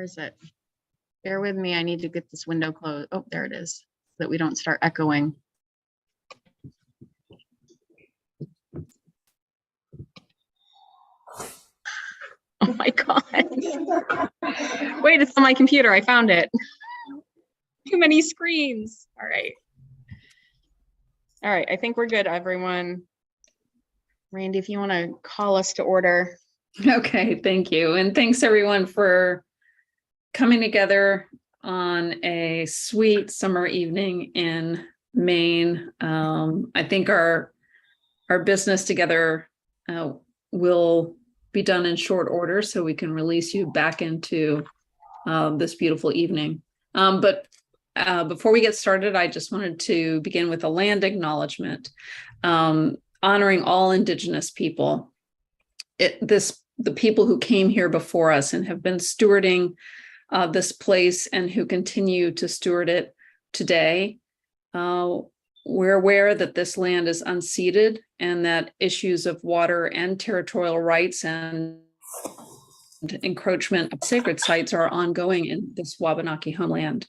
Where is it? Bear with me. I need to get this window closed. Oh, there it is, so that we don't start echoing. Oh my God. Wait, it's on my computer. I found it. Too many screens. All right. All right. I think we're good, everyone. Randy, if you want to call us to order. Okay, thank you. And thanks everyone for coming together on a sweet summer evening in Maine. I think our business together will be done in short order so we can release you back into this beautiful evening. But before we get started, I just wanted to begin with a land acknowledgement, honoring all Indigenous people. The people who came here before us and have been stewarding this place and who continue to steward it today. We're aware that this land is unceded and that issues of water and territorial rights and encroachment of sacred sites are ongoing in this Wabanaki homeland.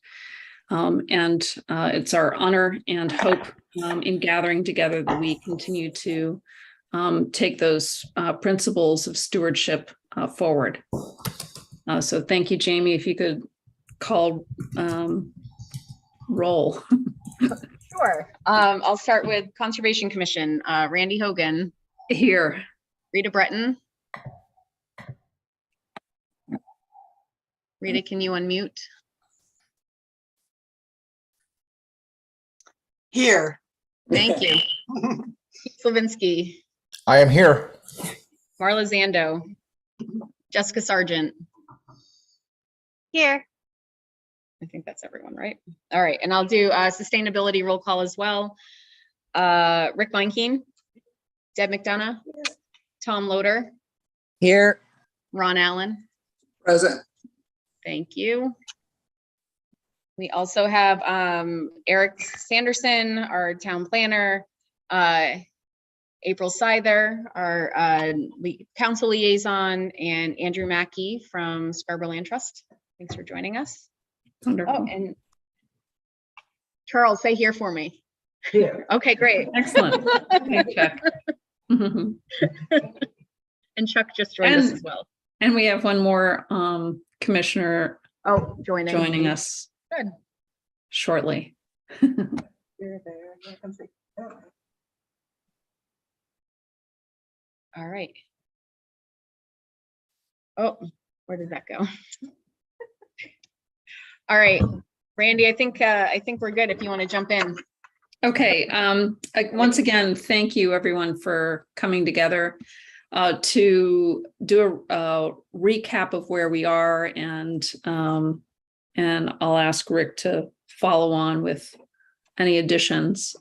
And it's our honor and hope in gathering together that we continue to take those principles of stewardship forward. So thank you, Jamie. If you could call roll. Sure. I'll start with Conservation Commission. Randy Hogan. Here. Rita Breton. Rita, can you unmute? Here. Thank you. Slavinsky. I am here. Marla Zando. Jessica Sargent. Here. I think that's everyone, right? All right, and I'll do sustainability roll call as well. Rick Meinkeen, Deb McDonough, Tom Loader. Here. Ron Allen. Present. Thank you. We also have Eric Sanderson, our town planner, April Seither, our council liaison, and Andrew Mackey from Scarborough Land Trust. Thanks for joining us. Wonderful. Oh, and Charles, say here for me. Here. Okay, great. Excellent. Okay, Chuck. And Chuck just joined us as well. And we have one more commissioner joining us. Good. Shortly. All right. Oh, where did that go? All right, Randy, I think we're good if you want to jump in. Okay. Once again, thank you everyone for coming together to do a recap of where we are, and I'll ask Rick to follow on with any additions.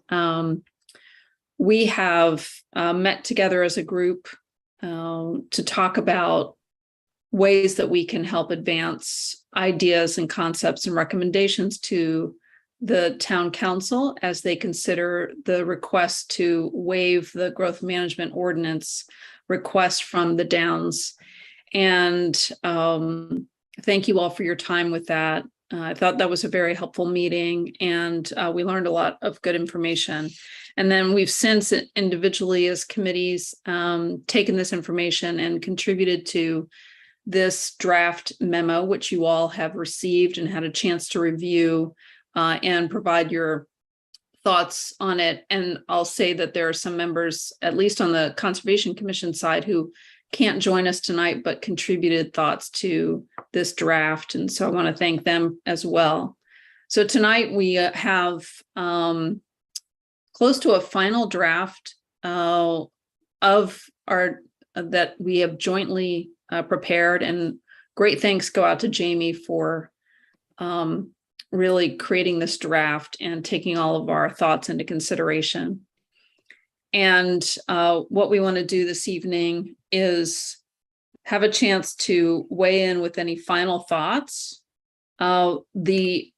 We have met together as a group to talk about ways that we can help advance ideas and concepts and recommendations to the town council as they consider the request to waive the growth management ordinance request from the Downs. And thank you all for your time with that. I thought that was a very helpful meeting, and we learned a lot of good information. And then we've since individually as committees taken this information and contributed to this draft memo, which you all have received and had a chance to review and provide your thoughts on it. And I'll say that there are some members, at least on the Conservation Commission side, who can't join us tonight, but contributed thoughts to this draft. And so I want to thank them as well. So tonight we have close to a final draft of our that we have jointly prepared, and great thanks go out to Jamie for really creating this draft and taking all of our thoughts into consideration. And what we want to do this evening is have a chance to weigh in with any final thoughts. The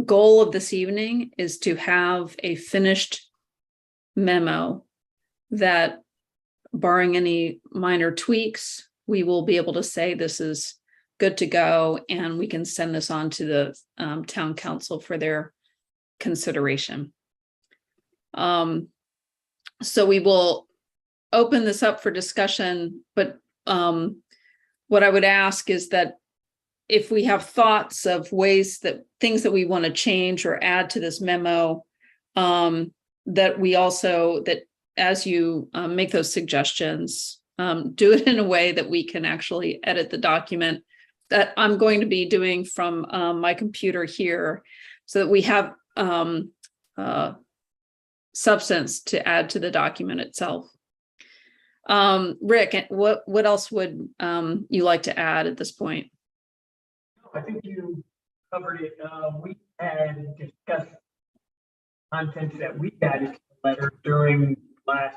goal of this evening is to have a finished memo that, barring any minor tweaks, we will be able to say this is good to go, and we can send this on to the town council for their consideration. So we will open this up for discussion, but what I would ask is that if we have thoughts of ways that things that we want to change or add to this memo, that we also, that as you make those suggestions, do it in a way that we can actually edit the document that I'm going to be doing from my computer here, so that we have substance to add to the document itself. Rick, what else would you like to add at this point? I think you covered it. We had discussed contents that we added to the letter during last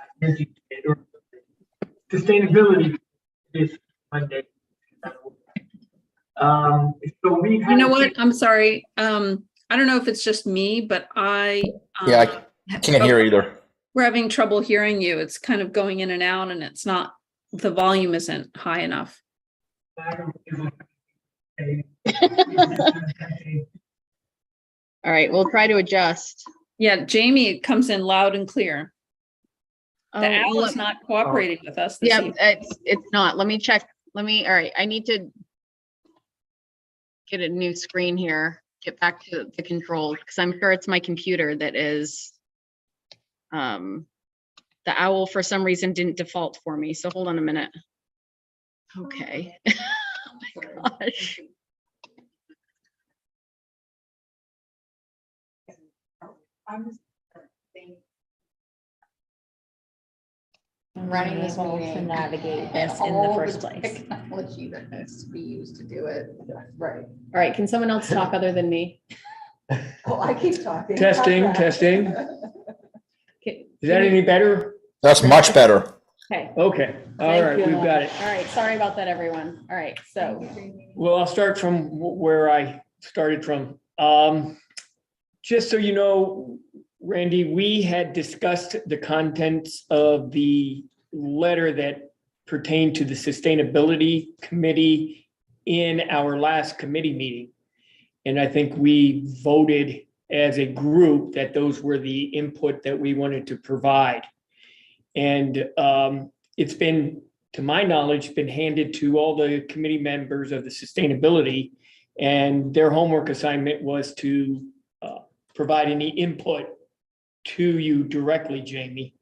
sustainability this Monday. So we You know what? I'm sorry. I don't know if it's just me, but I Can't hear either. we're having trouble hearing you. It's kind of going in and out, and it's not, the volume isn't high enough. All right, we'll try to adjust. Yeah, Jamie, it comes in loud and clear. The Oh, owl is not cooperating with us this yeah, evening. it's not. Let me check. All right, I need to get a new screen here, get back to the controls, because I'm sure it's my computer that is, the owl for some reason didn't default for me. So hold on a minute. Okay. Oh my gosh. I'm running this meeting to navigate this in the first place. Technology that has to be used to do it. Right. All right, can someone else talk other than me? Oh, I keep talking. Testing. Okay. Is that any better? That's much better. Okay. Okay, all Thank right, you. we've got it. All right, sorry about that, everyone. All right, so, Well, I'll start from where I started from. Just so you know, Randy, we had discussed the contents of the letter that pertained to the Sustainability Committee in our last committee meeting. And I think we voted as a group that those were the input that we wanted to provide. And it's been, to my knowledge, been handed to all the committee members of the sustainability, and their homework assignment was to provide any input to you directly, Jamie.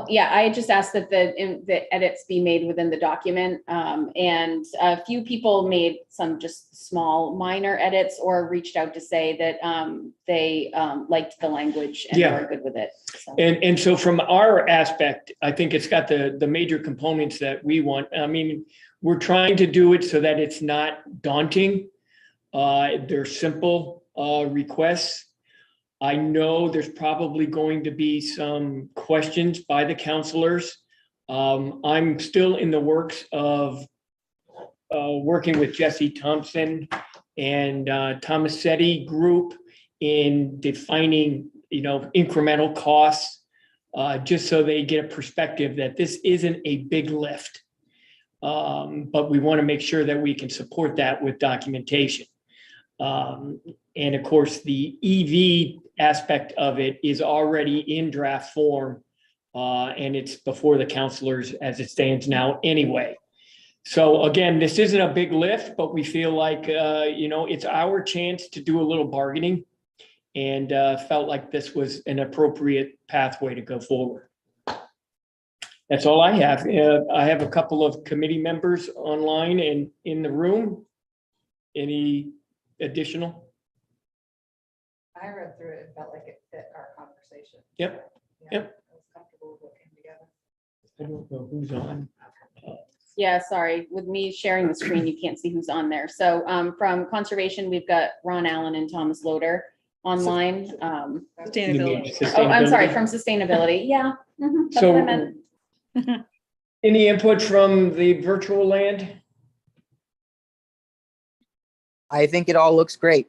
yeah, I just asked that the edits be made within the document. And a few people made some just small minor edits or reached out to say that they liked the language and Yeah. were good with it. So. And so from our aspect, I think it's got the major components that we want. I mean, we're trying to do it so that it's not daunting. They're simple requests. I know there's probably going to be some questions by the counselors. I'm still in the works of working with Jesse Thompson and Tomasetti group in defining, incremental costs, just so they get a perspective that this isn't a big lift. But we want to make sure that we can support that with documentation. And of course, the EV aspect of it is already in draft form, and it's before the counselors as it stands now anyway. So again, this isn't a big lift, but we feel like, it's our chance to do a little bargaining, and felt like this was an appropriate pathway to go forward. That's all I have. I have a couple of committee members online and in the room. Any additional? I read through it and felt like it fit our conversation. Yep. Yeah, Yep. I was comfortable with what came together. I don't know who's on. Yeah, sorry, with me sharing the screen, you can't see who's on there. So from Conservation, we've got Ron Allen and Thomas Loader online. Sustainability. Oh, I'm sorry, from Sustainability, yeah. Mhm, that's what I meant. Any input from the virtual land? I think it all looks great.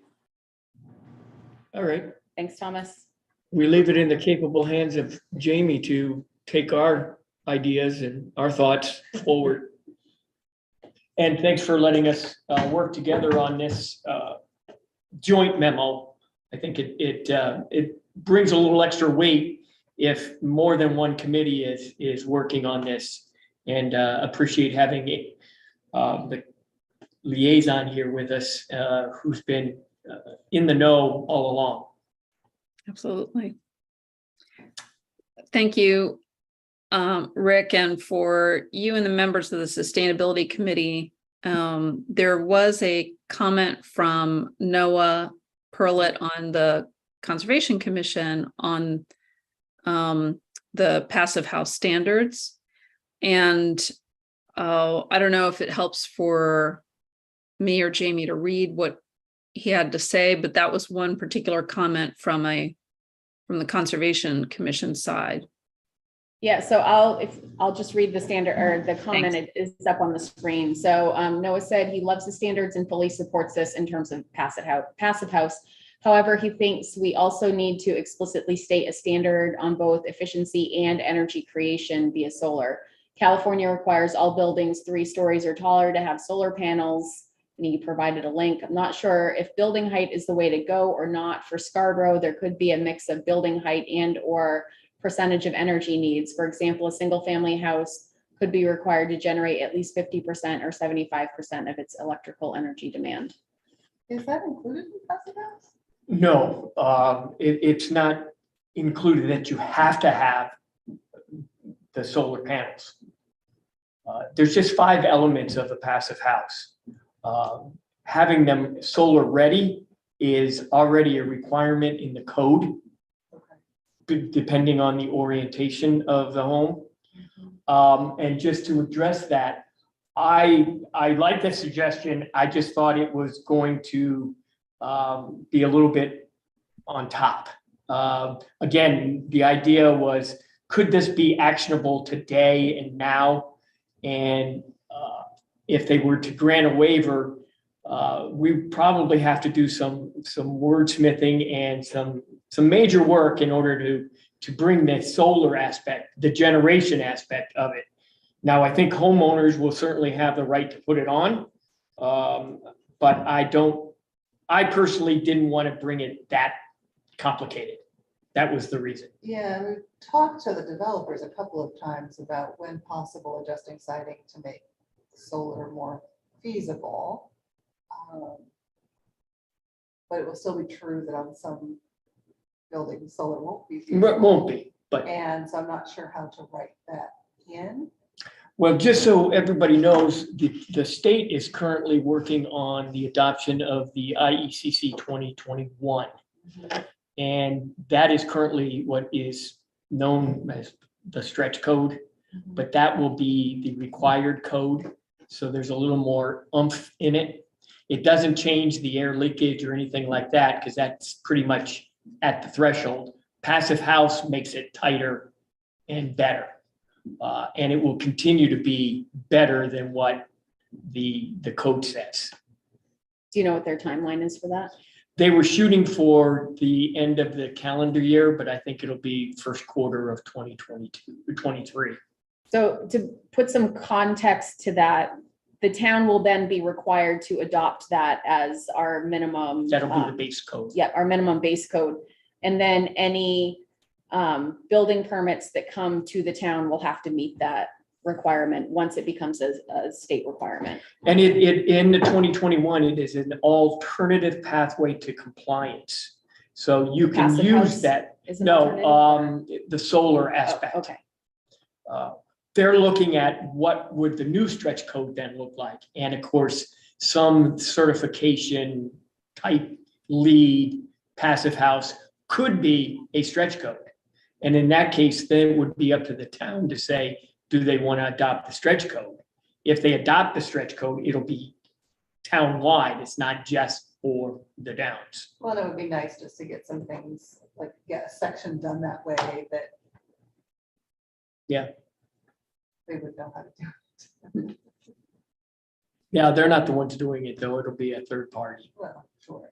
All right, Thanks, Thomas. we leave it in the capable hands of Jamie to take our ideas and our thoughts forward. And thanks for letting us work together on this joint memo. I think it brings a little extra weight if more than one committee is working on this, and appreciate having the liaison here with us who's been in the know all along. Absolutely. Thank you, Rick, and for you and the members of the Sustainability Committee. There was a comment from Noah Perlett on the Conservation Commission on the passive house standards. And I don't know if it helps for me or Jamie to read what he had to say, but that was one particular comment from the Conservation Commission side. Yeah, so I'll just read the standard or the comment. It is up on the screen. So Noah said he loves the standards and fully supports this in terms of passive house. However, he thinks we also need to explicitly state a standard on both efficiency and energy creation via solar. California requires all buildings 3 stories or taller to have solar panels. And he provided a link. I'm not sure if building height is the way to go or not. For Scarborough, there could be a mix of building height and or percentage of energy needs. For example, a single family house could be required to generate at least 50% or 75% of its electrical energy demand. Is that included in passive house? No, it's not included that you have to have the solar panels. There's just 5 elements of a passive house. Having them solar ready is already a requirement in the code, depending on the orientation of the home. And just to address that, I like the suggestion. I just thought it was going to be a little bit on top. Again, the idea was, could this be actionable today and now? And if they were to grant a waiver, we probably have to do some wordsmithing and some major work in order to bring the solar aspect, the generation aspect of it. Now, I think homeowners will certainly have the right to put it on, but I personally didn't want to bring it that complicated. That was the reason. Yeah, we've talked to the developers a couple of times about when possible adjusting siding to make solar more feasible. But it will still be true that on some buildings, solar won't be feasible. Won't be, but. And so I'm not sure how to write that in. Well, just so everybody knows, the state is currently working on the adoption of the IECC 2021. And that is currently what is known as the stretch code, but that will be the required code. So there's a little more oomph in it. It doesn't change the air leakage or anything like that, because that's pretty much at the threshold. Passive house makes it tighter and better. And it will continue to be better than what the code says. Do you know what their timeline is for that? They were shooting for the end of the calendar year, but I think it'll be first quarter of 2022 or 23. So to put some context to that, the town will then be required to adopt that as our minimum. That'll be the base code. Yeah, our minimum base code. And then any building permits that come to the town will have to meet that requirement once it becomes a state requirement. And it in the 2021, it is an alternative pathway to compliance. So you can Passive use house that. is an No, alternative? the solar Oh, aspect. okay. They're looking at what would the new stretch code then look like. And of course, some certification type lead passive house could be a stretch code. And in that case, then it would be up to the town to say, do they want to adopt the stretch code? If they adopt the stretch code, it'll be town-wide. It's not just for the Downs. Well, it would be nice just to get some things, like get a section done that way that. Yeah. They would know how to do it. Yeah, they're not the ones doing it, though. It'll be a third party. Well, sure.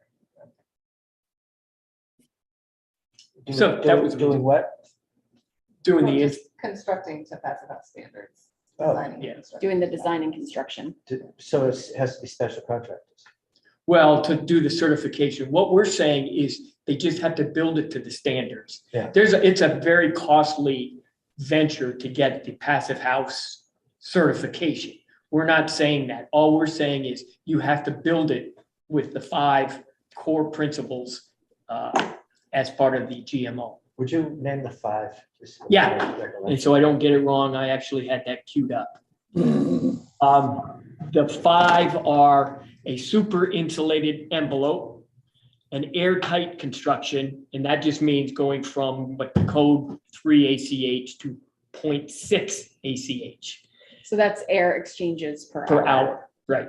So that was doing what? doing Well, the, just constructing to passive house standards. designing and yeah. construction. doing the design and construction. So it has to be special contractors. Well, to do the certification, what we're saying is they just have to build it to the standards. Yeah. It's a very costly venture to get the passive house certification. We're not saying that. All we're saying is you have to build it with the 5 core principles as part of the GMO. Would you name the 5? Just for Yeah. recollection? And so I don't get it wrong, I actually had that queued up. The 5 are a super insulated envelope, an airtight construction, and that just means going from what the code 3 ACH to 0.6 ACH So that's air exchanges per per hour. hour, right?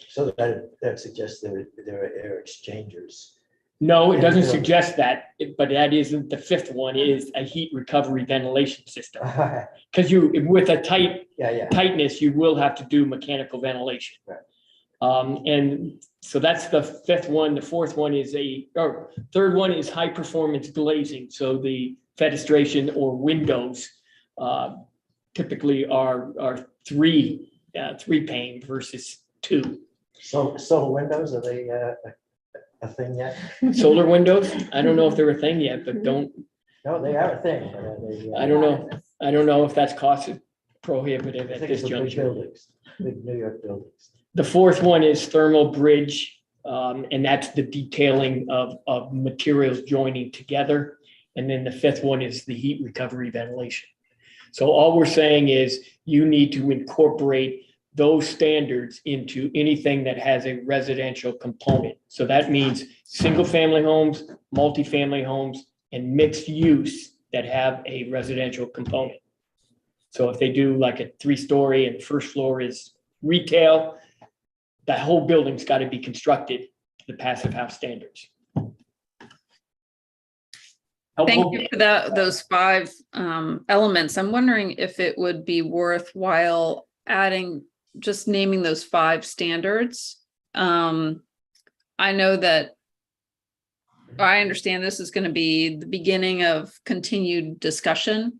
So that suggests there are air exchangers. No, it doesn't Yeah. suggest that, but that isn't, the 5th one is a heat recovery ventilation system. Yeah, Because with a tight yeah. tightness, you will have to do mechanical ventilation. Right. And so that's the 5th one. The 4th one is 3rd one is high performance glazing. So the fenestration or windows typically are 3 pane versus 2. So solar windows, are they a thing yet? Solar windows, I don't know if they're a thing yet, but No, they are a thing. but are they, I don't know. I don't know if that's cost prohibitive I at think this it's the big juncture. buildings, big New York buildings. The 4th one is thermal bridge, and that's the detailing of materials joining together. And then the 5th one is the heat recovery ventilation. So all we're saying is you need to incorporate those standards into anything that has a residential component. So that means single-family homes, multifamily homes, and mixed use that have a residential component. So if they do like a 3-story and first floor is retail, that whole building's got to be constructed to the passive house standards. Thank you for those 5 elements. I'm wondering if it would be worthwhile adding, just naming those 5 standards. I know that I understand this is going to be the beginning of continued discussion,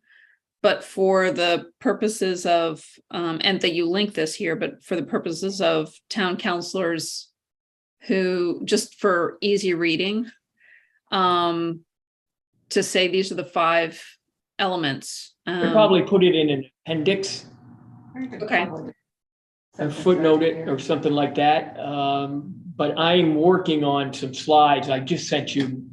but for the purposes of, and that you link this here, but for the purposes of town councilors who, just for easy reading, to say these are the 5 elements. We probably put it in an appendix, Okay. and footnote it or something like that. But I'm working on some slides. I just sent you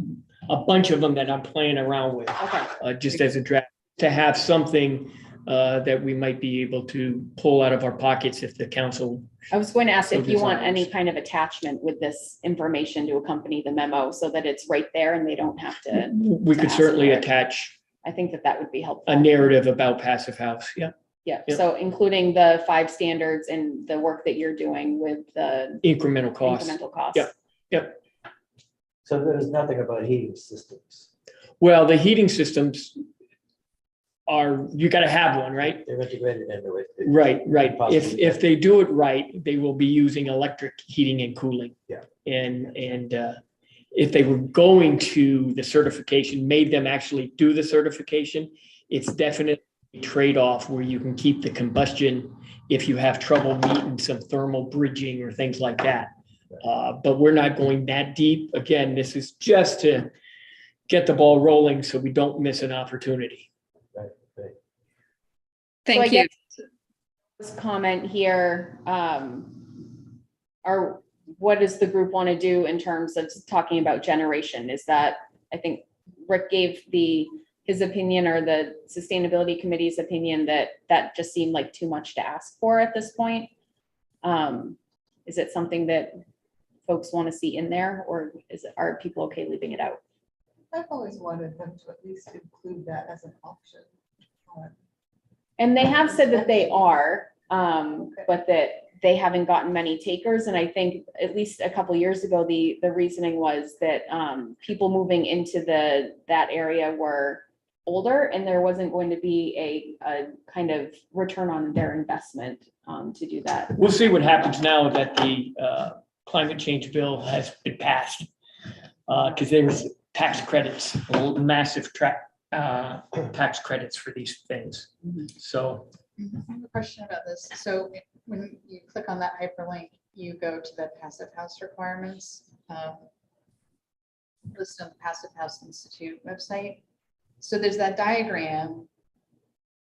a bunch of them that I'm playing around with, Okay. just as a draft, to have something that we might be able to pull out of our pockets if the council. I was going to ask So if you want desires. any kind of attachment with this information to accompany the memo so that it's right there and they don't have to. We to could ask certainly for it. attach I think that would be helpful. a narrative about passive house. Yeah, Yeah, Yeah. so including the 5 standards and the work that you're doing with the incremental costs. incremental costs. Yeah. So there's nothing about heating systems. Well, the heating systems you got to have one, right? They're integrated into it. Right. Possibly. If they do it right, they will be using electric heating and cooling. Yeah. And if they were going to the certification, made them actually do the certification, it's definitely a trade-off where you can keep the combustion if you have trouble meeting some thermal bridging or things like that. But we're not going that deep. Again, this is just to get the ball rolling so we don't miss an opportunity. So I Thank you. guess this comment here, what does the group want to do in terms of talking about generation? Is that, I think Rick gave his opinion or the sustainability committee's opinion that just seemed like too much to ask for at this point. Is it something that folks want to see in there, or are people okay leaving it out? I've always wanted them to at least include that as an option. And they have said that they are, but that they haven't gotten many takers. And I think at least a couple of years ago, the reasoning was that people moving into that area were older and there wasn't going to be a kind of return on their investment to do that. We'll see what happens now that the climate change bill has been passed. Because there was tax credits, massive tax credits for these things. Mhm. So I have a question about this. So when you click on that hyperlink, you go to the Passive House requirements listed on the Passive House Institute website. So there's that diagram,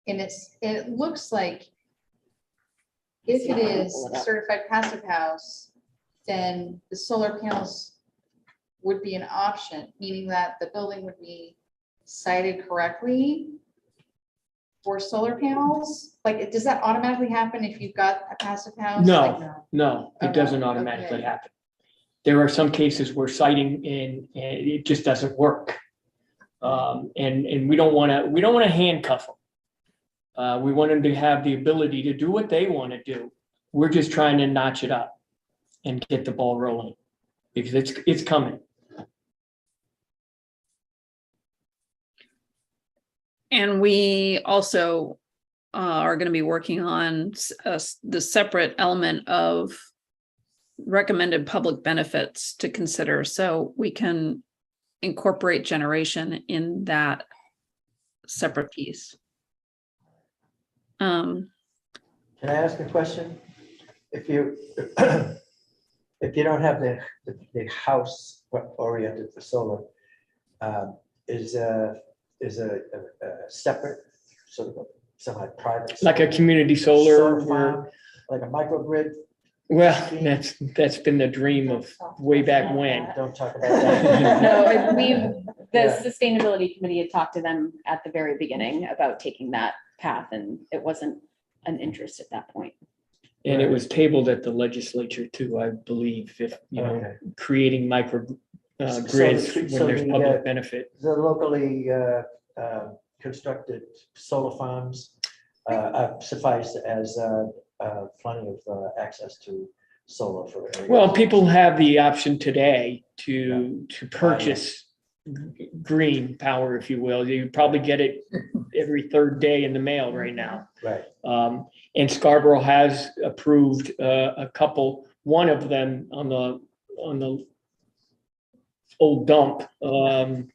and it looks like if it is a certified passive house, then the solar panels would be an option, meaning that the building would be sited correctly for solar panels? Like, does that automatically happen if you've got a passive house? Like, No, it doesn't automatically Okay. happen. There are some cases where siting and it just doesn't work. And we don't want to handcuff them. We want them to have the ability to do what they want to do. We're just trying to notch it up and get the ball rolling because it's coming. And we also are going to be working on the separate element of recommended public benefits to consider, so we can incorporate generation in that separate piece. Can I ask a question? If you if you don't have the house oriented for solar, is a separate sort of a semi-private, Like a community solar, farm, like a microgrid? well, that's been the dream of way back when. Don't talk about that. No, the Yeah. sustainability committee had talked to them at the very beginning about taking that path, and it wasn't an interest at that point. And it was tabled at the legislature too, I believe, if, Okay. creating micro So grids the- when so there's the, public benefit. The locally constructed solar farms suffice as plenty of access to solar for areas. Well, people have the option today to purchase green power, if you will. You probably get it every third day in the mail right now. Right. And Scarborough has approved a couple, one of them on the old dump On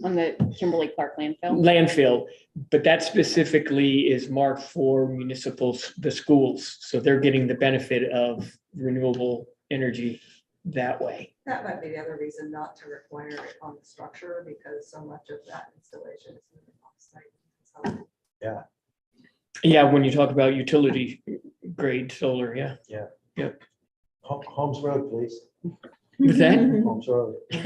the Kimberly Clark landfill. landfill, but that specifically is marked for the schools. So they're getting the benefit of renewable energy that way. That might be the other reason not to require it on the structure, because so much of that installation is off-site. So Yeah, when you talk about utility grade solar, yeah. Holmes Road, please. With that? Holmes Road. All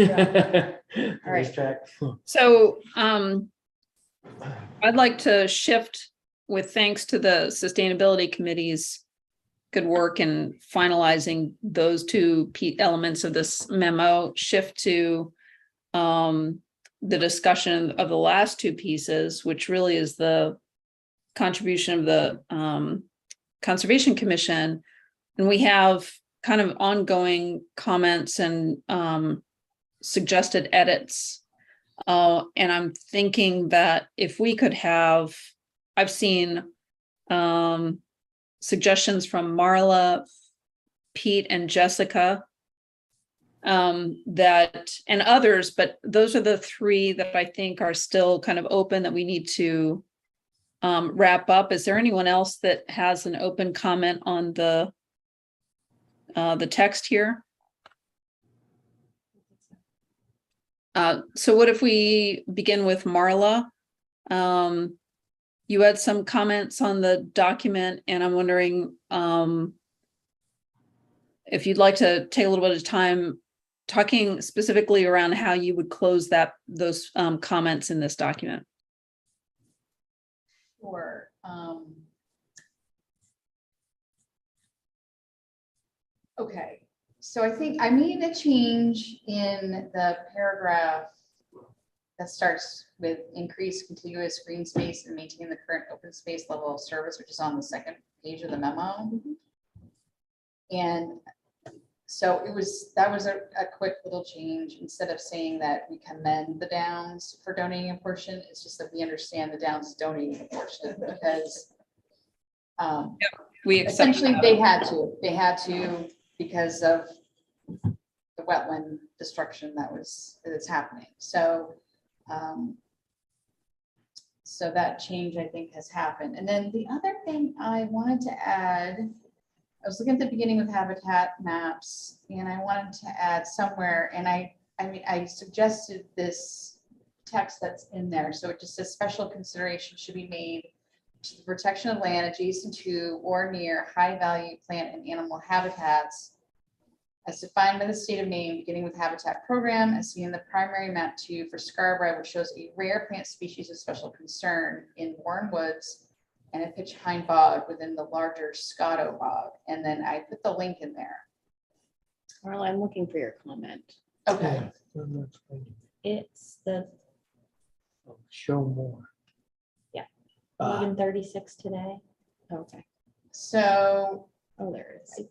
right. Racetrack. So I'd like to shift, with thanks to the sustainability committee's good work in finalizing those two elements of this memo, shift to the discussion of the last two pieces, which really is the contribution of the Conservation Commission. And we have kind of ongoing comments and suggested edits. And I'm thinking that if we could have, I've seen suggestions from Marla, Pete, and Jessica that, and others, but those are the three that I think are still kind of open that we need to wrap up. Is there anyone else that has an open comment on the text here? So what if we begin with Marla? You had some comments on the document, and I'm wondering if you'd like to take a little bit of time talking specifically around how you would close those comments in this document. Sure. Okay, so I think I made a change in the paragraph that starts with increase contiguous green space and maintain the current open space level of service, which is on the second page of the memo. And so that was a quick little change. Instead of saying that we commend the Downs for donating a portion, it's just that we understand the Downs is donating a portion because We accept essentially that. they had to because of the wetland destruction that's happening. So So that change, I think, has happened. And then the other thing I wanted to add, I was looking at the beginning with habitat maps, and I wanted to add somewhere, and I mean, I suggested this text that's in there. So it just says special consideration should be made to the protection of land adjacent to or near high-value plant and animal habitats as defined by the state of Maine, beginning with habitat program, as seen in the primary map 2 for Scarborough, which shows a rare plant species of special concern in Warren Woods and a pitch pine bog within the larger Scotto bog. And then I put the link in there. Well, I'm looking for your comment. Okay. It's the Show more. 11:36 today. Okay. So Oh, there it is.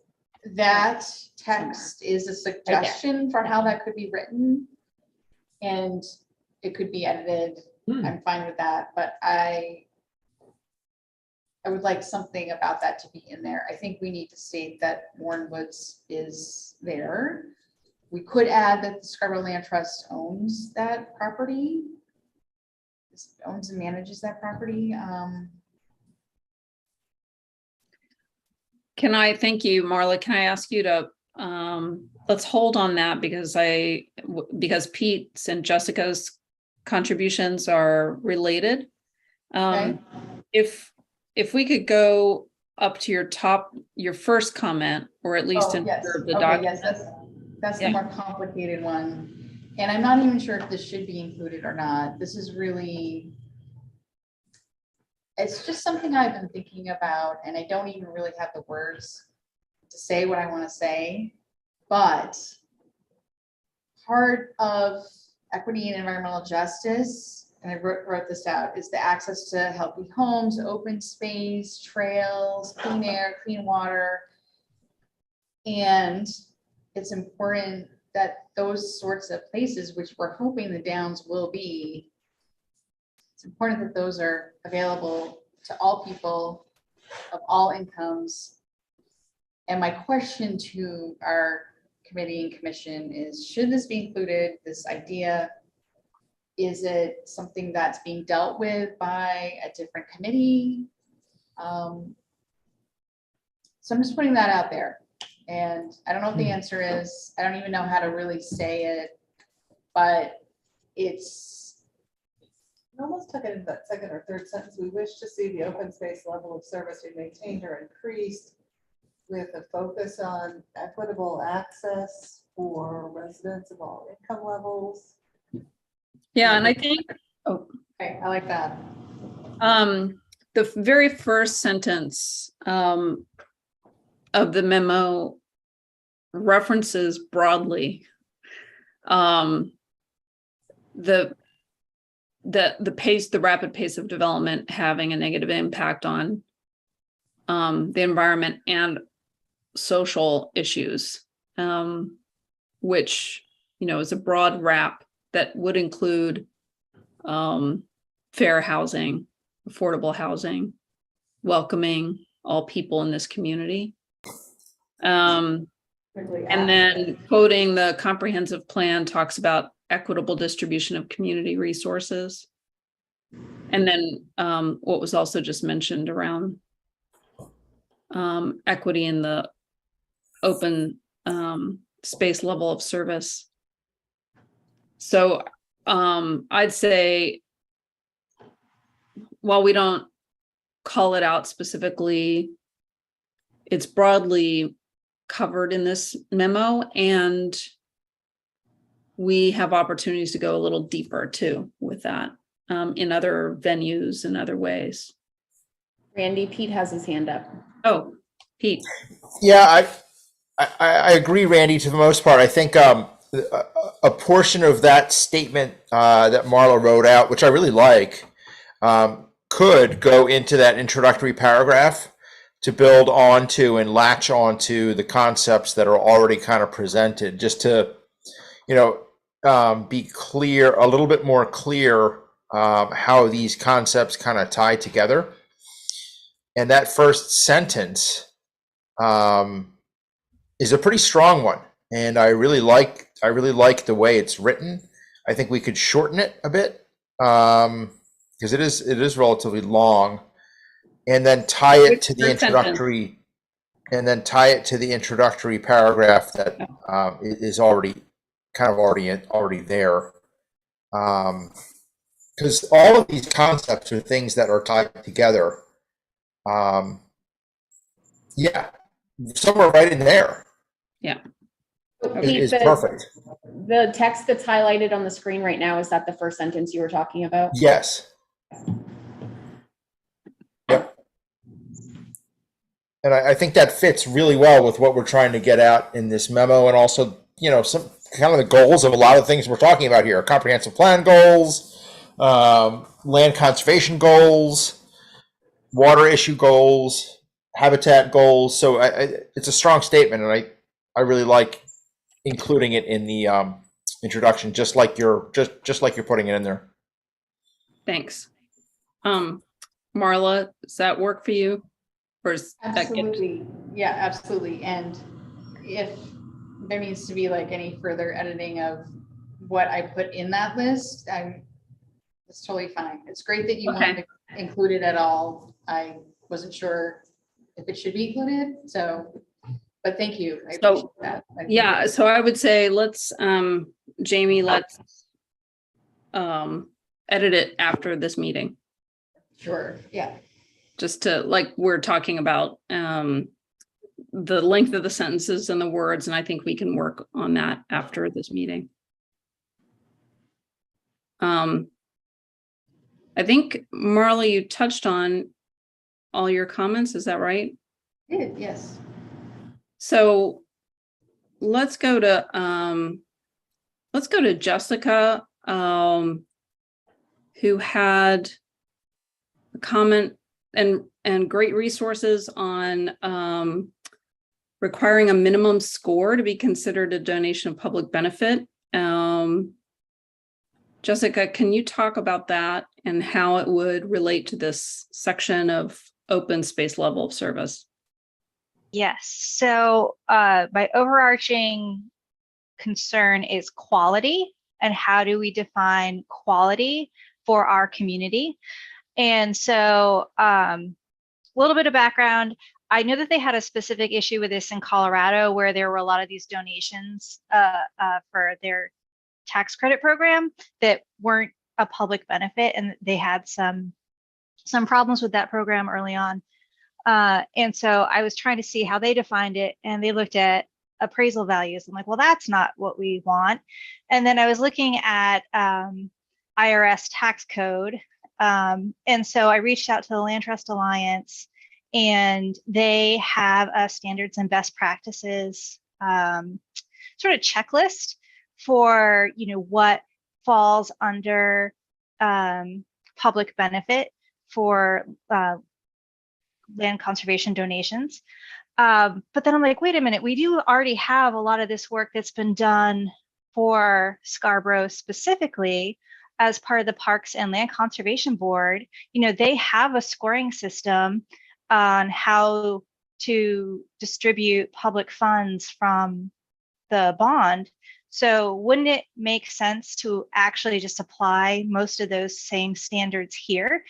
that text is a suggestion for how that could be written. And it could be edited. I'm fine with that, but I would like something about that to be in there. I think we need to state that Warren Woods is there. We could add that the Scarborough Land Trust owns that property. Owns and manages that property. Thank you, Marla. Can I ask you to, let's hold on that because Pete's and Jessica's contributions are related. Okay. If we could go up to your first comment, or at least in Yes. the Okay, document. yes, that's the Yeah. more complicated one. And I'm not even sure if this should be included or not. This is really, it's just something I've been thinking about, and I don't even really have the words to say what I want to say. But part of equity and environmental justice, and I wrote this out, is the access to healthy homes, open space, trails, clean air, clean water. And it's important that those sorts of places, which we're hoping the downs will be, it's important that those are available to all people of all incomes. And my question to our committee and commission is, should this be included, this idea? Is it something that's being dealt with by a different committee? So I'm just putting that out there. And I don't know what the answer is. I don't even know how to really say it, but it's. I almost took it in that second or third sentence. We wish to see the open space level of service be maintained or increased with a focus on equitable access for residents of all income levels. Yeah, and I think, Okay, I like that. the very first sentence of the memo references broadly the rapid pace of development having a negative impact on the environment and social issues, which, is a broad wrap that would include fair housing, affordable housing, welcoming all people in this community. And then quoting the comprehensive plan talks about equitable distribution of community resources. And then what was also just mentioned around equity in the open space level of service. So I'd say, while we don't call it out specifically, it's broadly covered in this memo, and we have opportunities to go a little deeper too with that in other venues and other ways. Randy, Pete has his hand up. Oh, Pete. Yeah, I agree, Randy, to the most part. I think a portion of that statement that Marla wrote out, which I really like, could go into that introductory paragraph to build onto and latch onto the concepts that are already kind of presented, just to, be clear, a little bit more clear how these concepts kind of tie together. And that first sentence is a pretty strong one, and I really like the way it's written. I think we could shorten it a bit, because it is relatively long, and then tie it Which to the first sentence? introductory, and then tie it to the introductory paragraph that is already already there. Because all of these concepts are things that are tied together. Yeah, somewhere right in there Pete, is perfect. the text that's highlighted on the screen right now, is that the first sentence you were talking about? Yes. Yep. And I think that fits really well with what we're trying to get at in this memo, and also, some kind of the goals of a lot of things we're talking about here: comprehensive plan goals, land conservation goals, water issue goals, habitat goals. So it's a strong statement, and I really like including it in the introduction, just like you're putting it in there. Thanks. Marla, does that work for you? Or is that good? Absolutely. Yeah, absolutely. And if there needs to be like any further editing of what I put in that list, it's totally fine. It's great that you wanted to include it at all. I wasn't sure if it should be included, but thank you. I appreciate that. Yeah, so I would say let's, Jamie, let's edit it after this meeting. Sure, yeah. Just to, like, we're talking about the length of the sentences and the words, and I think we can work on that after this meeting. I think, Marla, you touched on all your comments, is that right? Yes. So let's go to Jessica, who had a comment and great resources on requiring a minimum score to be considered a donation of public benefit. Jessica, can you talk about that and how it would relate to this section of open space level of service? Yes. So my overarching concern is quality, and how do we define quality for our community? And so a little bit of background. I know that they had a specific issue with this in Colorado, where there were a lot of these donations for their tax credit program that weren't a public benefit, and they had some problems with that program early on. And so I was trying to see how they defined it, and they looked at appraisal values. I'm like, well, that's not what we want. And then I was looking at IRS tax code. And so I reached out to the Land Trust Alliance, and they have a standards and best practices sort of checklist for, what falls under public benefit for land conservation donations. But then I'm like, wait a minute, we do already have a lot of this work that's been done for Scarborough specifically as part of the Parks and Land Conservation Board. They have a scoring system on how to distribute public funds from the bond. So wouldn't it make sense to actually just apply most of those same standards here?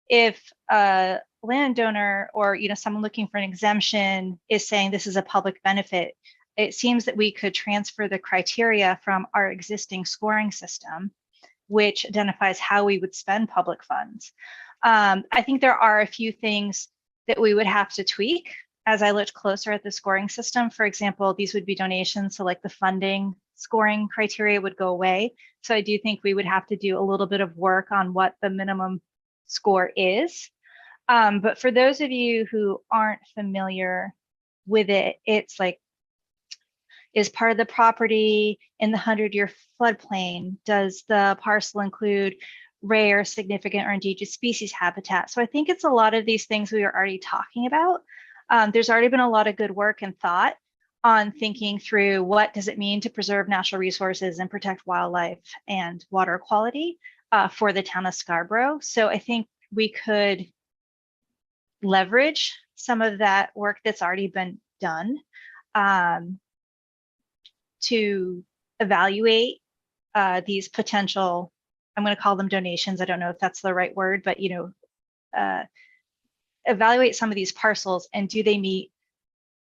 If a landowner or someone looking for an exemption is saying this is a public benefit, it seems that we could transfer the criteria from our existing scoring system, which identifies how we would spend public funds. I think there are a few things that we would have to tweak as I looked closer at the scoring system. For example, these would be donations, so like the funding scoring criteria would go away. So I do think we would have to do a little bit of work on what the minimum score is. But for those of you who aren't familiar with it, it's like, is part of the property in the 100-year floodplain? Does the parcel include rare, significant, or endangered species habitat? So I think it's a lot of these things we are already talking about. There's already been a lot of good work and thought on thinking through what does it mean to preserve natural resources and protect wildlife and water quality for the town of Scarborough. So I think we could leverage some of that work that's already been done to evaluate these potential I'm going to call them donations. I don't know if that's the right word, but evaluate some of these parcels and do they meet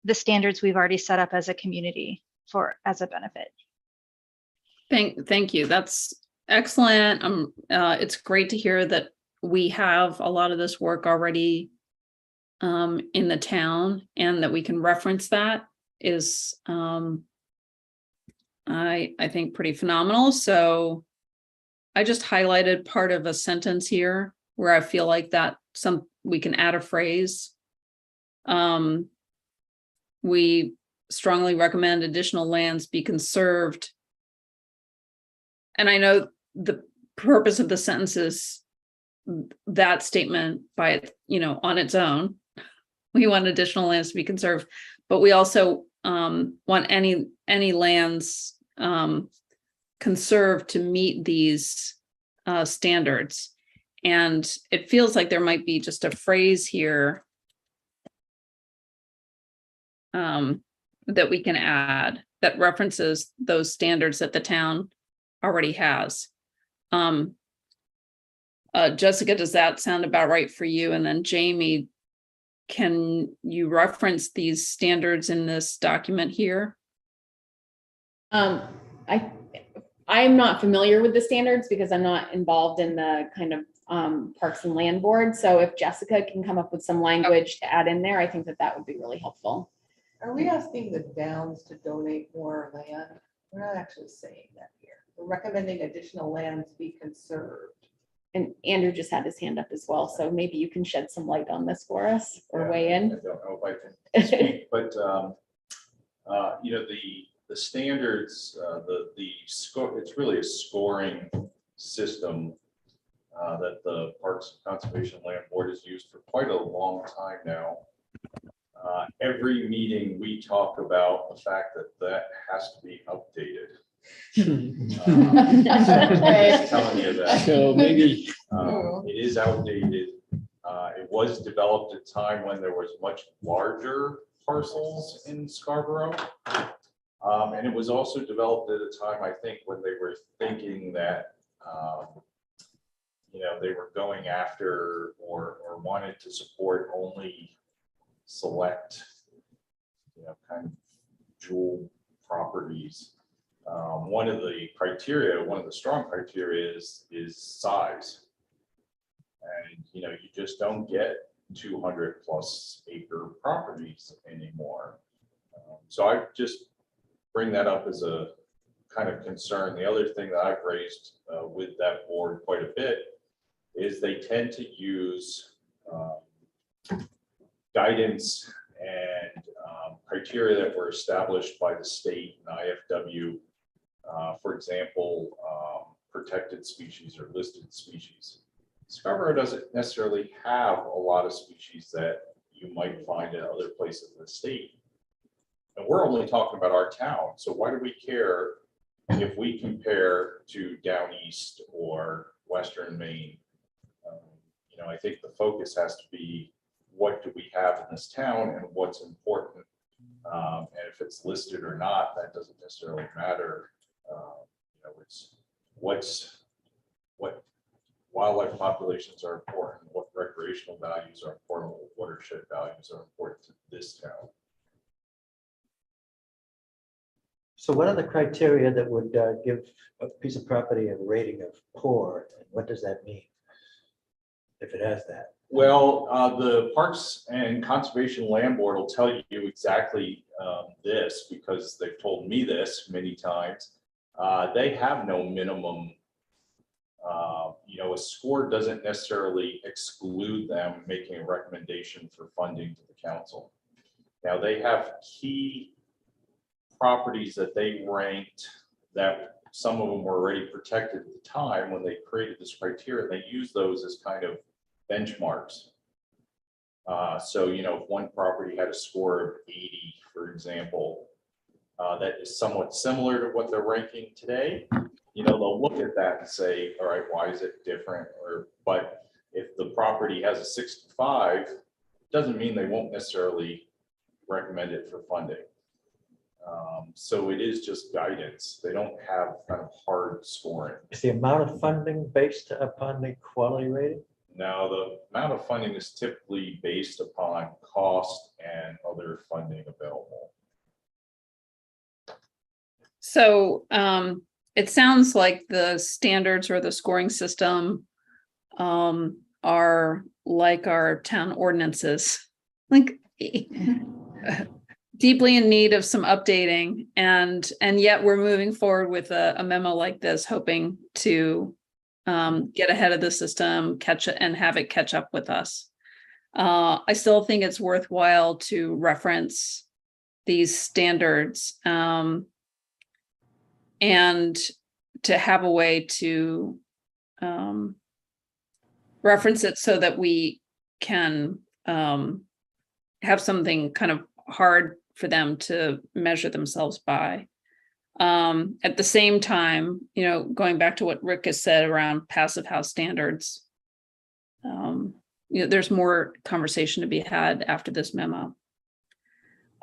the standards we've already set up as a community as a benefit? Thank you. That's excellent. It's great to hear that we have a lot of this work already in the town and that we can reference that is, I think pretty phenomenal. So I just highlighted part of a sentence here where I feel like that we can add a phrase. We strongly recommend additional lands be conserved. And I know the purpose of the sentence is that statement by, on its own. We want additional lands to be conserved, but we also want any lands conserved to meet these standards. And it feels like there might be just a phrase here that we can add that references those standards that the town already has. Jessica, does that sound about right for you? And then Jamie, can you reference these standards in this document here? I'm not familiar with the standards because I'm not involved in the kind of Parks and Land Board. So if Jessica can come up with some language to add in there, I think that would be really helpful. Are we asking the Downs to donate more land? We're not actually saying that here. We're recommending additional lands be conserved. And Andrew just had his hand up as well. So maybe you can shed some light on this for us or weigh in. I don't know if I can speak, but the standards, the score, it's really a scoring system that the Parks and Conservation Land Board has used for quite a long time now. Every meeting we talk about the fact that has to be updated. Just telling you that. So maybe. It is outdated. It was developed at a time when there was much larger parcels in Scarborough. And it was also developed at a time, I think, when they were thinking that, they were going after or wanted to support only select, kind of jewel properties. One of the strong criteria is size. And, you just don't get 200 plus acre properties anymore. So I just bring that up as a kind of concern. The other thing that I've raised with that board quite a bit is they tend to use guidance and criteria that were established by the state and IFW, for example, protected species or listed species. Scarborough doesn't necessarily have a lot of species that you might find in other places in the state. And we're only talking about our town. So why do we care if we compare to down east or Western Maine? I think the focus has to be what do we have in this town and what's important. And if it's listed or not, that doesn't necessarily matter. It's what wildlife populations are important, what recreational values are important, what watershed values are important to this town. So what are the criteria that would give a piece of property a rating of poor? And what does that mean? If it has that? Well, the Parks and Conservation Land Board will tell you exactly this because they've told me this many times. They have no minimum. A score doesn't necessarily exclude them making a recommendation for funding to the council. Now they have key properties that they ranked that some of them were already protected at the time when they created this criteria. They use those as kind of benchmarks. So, if one property had a score of 80, for example, that is somewhat similar to what they're ranking today, they'll look at that and say, all right, why is it different? But if the property has a 65, doesn't mean they won't necessarily recommend it for funding. So it is just guidance. They don't have kind of hard scoring. Is the amount of funding based upon the quality rating? Now, the amount of funding is typically based upon cost and other funding available. So it sounds like the standards or the scoring system are like our town ordinances, like deeply in need of some updating, and yet we're moving forward with a memo like this, hoping to get ahead of the system, catch it, and have it catch up with us. I still think it's worthwhile to reference these standards and to have a way to reference it so that we can have something kind of hard for them to measure themselves by. At the same time, you know, going back to what Rick has said around passive house standards, you know, there's more conversation to be had after this memo.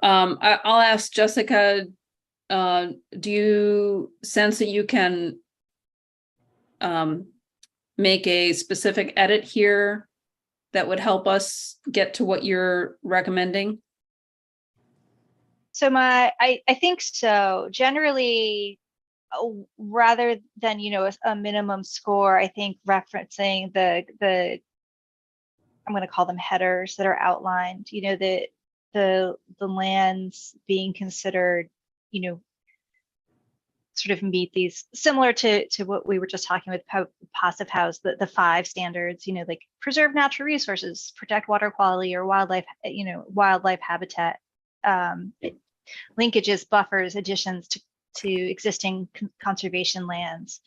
I'll ask Jessica, do you sense that you can make a specific edit here that would help us get to what you're recommending? So I think so. Generally, rather than, you know, a minimum score, I think referencing the I'm going to call them headers that are outlined, you know, the lands being considered, you know, sort of meet these, similar to what we were just talking with passive house, the 5 standards, you know, like preserve natural resources, protect water quality or wildlife, you know, wildlife habitat, linkages, buffers, additions to existing conservation lands.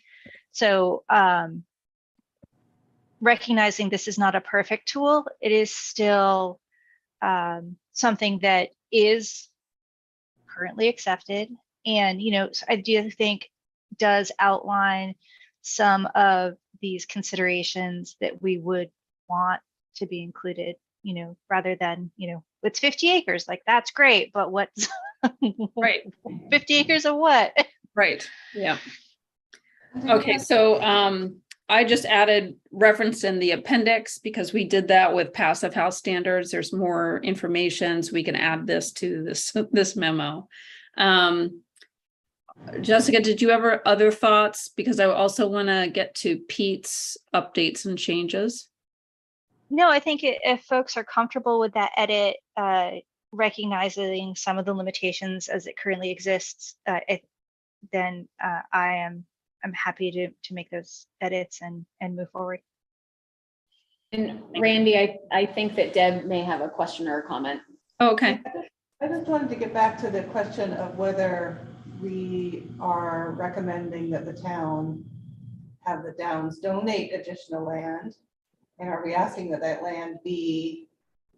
So recognizing this is not a perfect tool, it is still something that is currently accepted. And, you know, I do think does outline some of these considerations that we would want to be included, you know, rather than, you know, it's 50 acres, like that's great, but what's Right. 50 acres of what? Right. Yeah. Okay. So I just added reference in the appendix because we did that with passive house standards. There's more information, so we can add this to this memo. Jessica, did you have other thoughts? Because I also want to get to Pete's updates and changes. No, I think if folks are comfortable with that edit, recognizing some of the limitations as it currently exists, then I'm happy to make those edits and move forward. And Randy, I think that Deb may have a question or a comment. Oh, okay. I just wanted to get back to the question of whether we are recommending that the town have the Downs donate additional land. And are we asking that that land be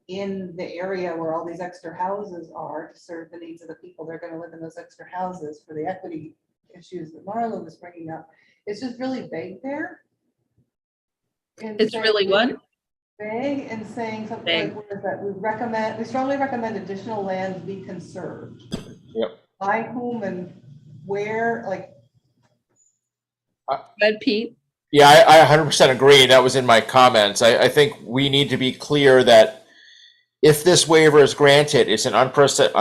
in the area where all these extra houses are to serve the needs of the people that are going to live in those extra houses for the equity issues that Marla was bringing up? It's just really vague there. It's really what? Vague and saying something like that we strongly recommend additional lands be conserved. Yep. By whom and where, like. Ed, Pete? Yeah, I 100% agree. That was in my comments. I think we need to be clear that if this waiver is granted, it's an unprecedented,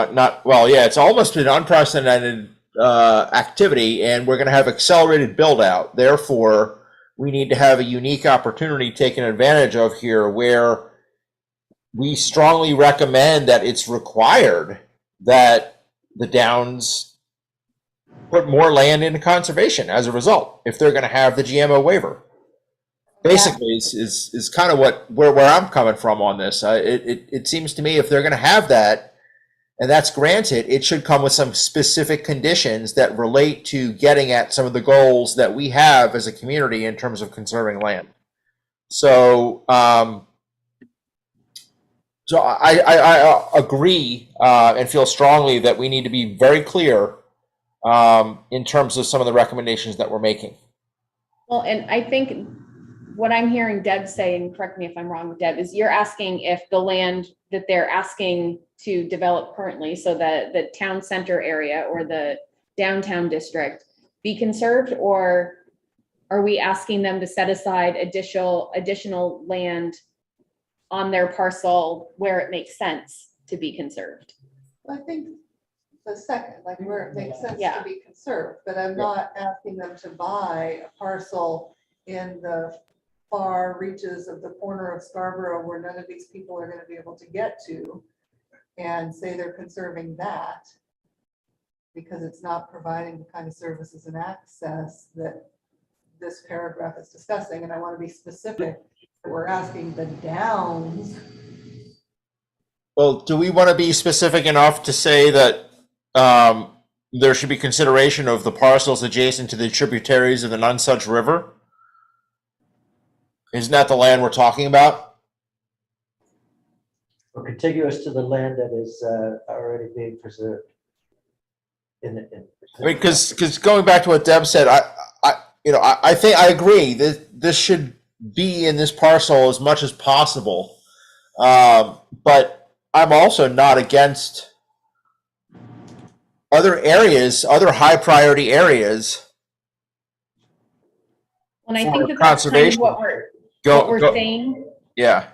it's almost an unprecedented activity, and we're going to have accelerated build out. Therefore, we need to have a unique opportunity taken advantage of here where we strongly recommend that it's required that the Downs put more land into conservation as a result, if they're going to have the GMO waiver. Basically, is kind of where I'm coming from on this. It seems to me if they're going to have that, and that's granted, it should come with some specific conditions that relate to getting at some of the goals that we have as a community in terms of conserving land. So, I agree and feel strongly that we need to be very clear in terms of some of the recommendations that we're making. Well, and I think what I'm hearing Deb say, and correct me if I'm wrong, Deb, is you're asking if the land that they're asking to develop currently, so the town center area or the downtown district, be conserved, or are we asking them to set aside additional land on their parcel where it makes sense to be conserved? I think the second, like where it makes sense Yeah. to be conserved, but I'm not asking them to buy a parcel in the far reaches of the corner of Scarborough where none of these people are gonna be able to get to, and say they're conserving that because it's not providing the kind of services and access that this paragraph is discussing. And I want to be specific. We're asking the downs. Well, do we want to be specific enough to say that there should be consideration of the parcels adjacent to the tributaries of the Nonsuch River? Isn't that the land we're talking about? Or contiguous to the land that is already being preserved. I mean, because going back to what Deb said, I think I agree that this should be in this parcel as much as possible. But I'm also not against other areas, other high priority areas. And I For think that that's kind of conservation. what we're Go. saying Yeah.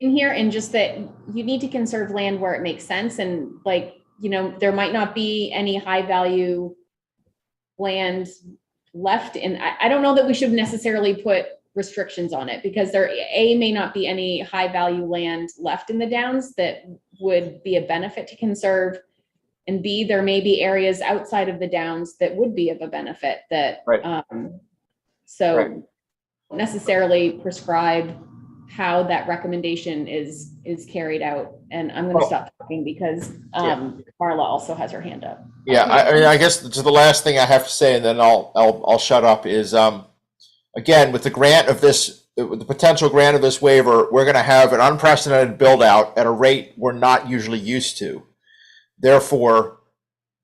in here, and just that you need to conserve land where it makes sense. And like, there might not be any high value land left. And I don't know that we should necessarily put restrictions on it, because there may not be any high value land left in the downs that would be a benefit to conserve. And B, there may be areas outside of the downs that would be of a benefit that, Right. So Right. necessarily prescribe how that recommendation is carried out. And I'm going to stop talking because Marla also has her hand up. Yeah, I mean, I guess to the last thing I have to say, and then I'll shut up, is again, with the grant of this, with the potential grant of this waiver, we're going to have an unprecedented build out at a rate we're not usually used to. Therefore,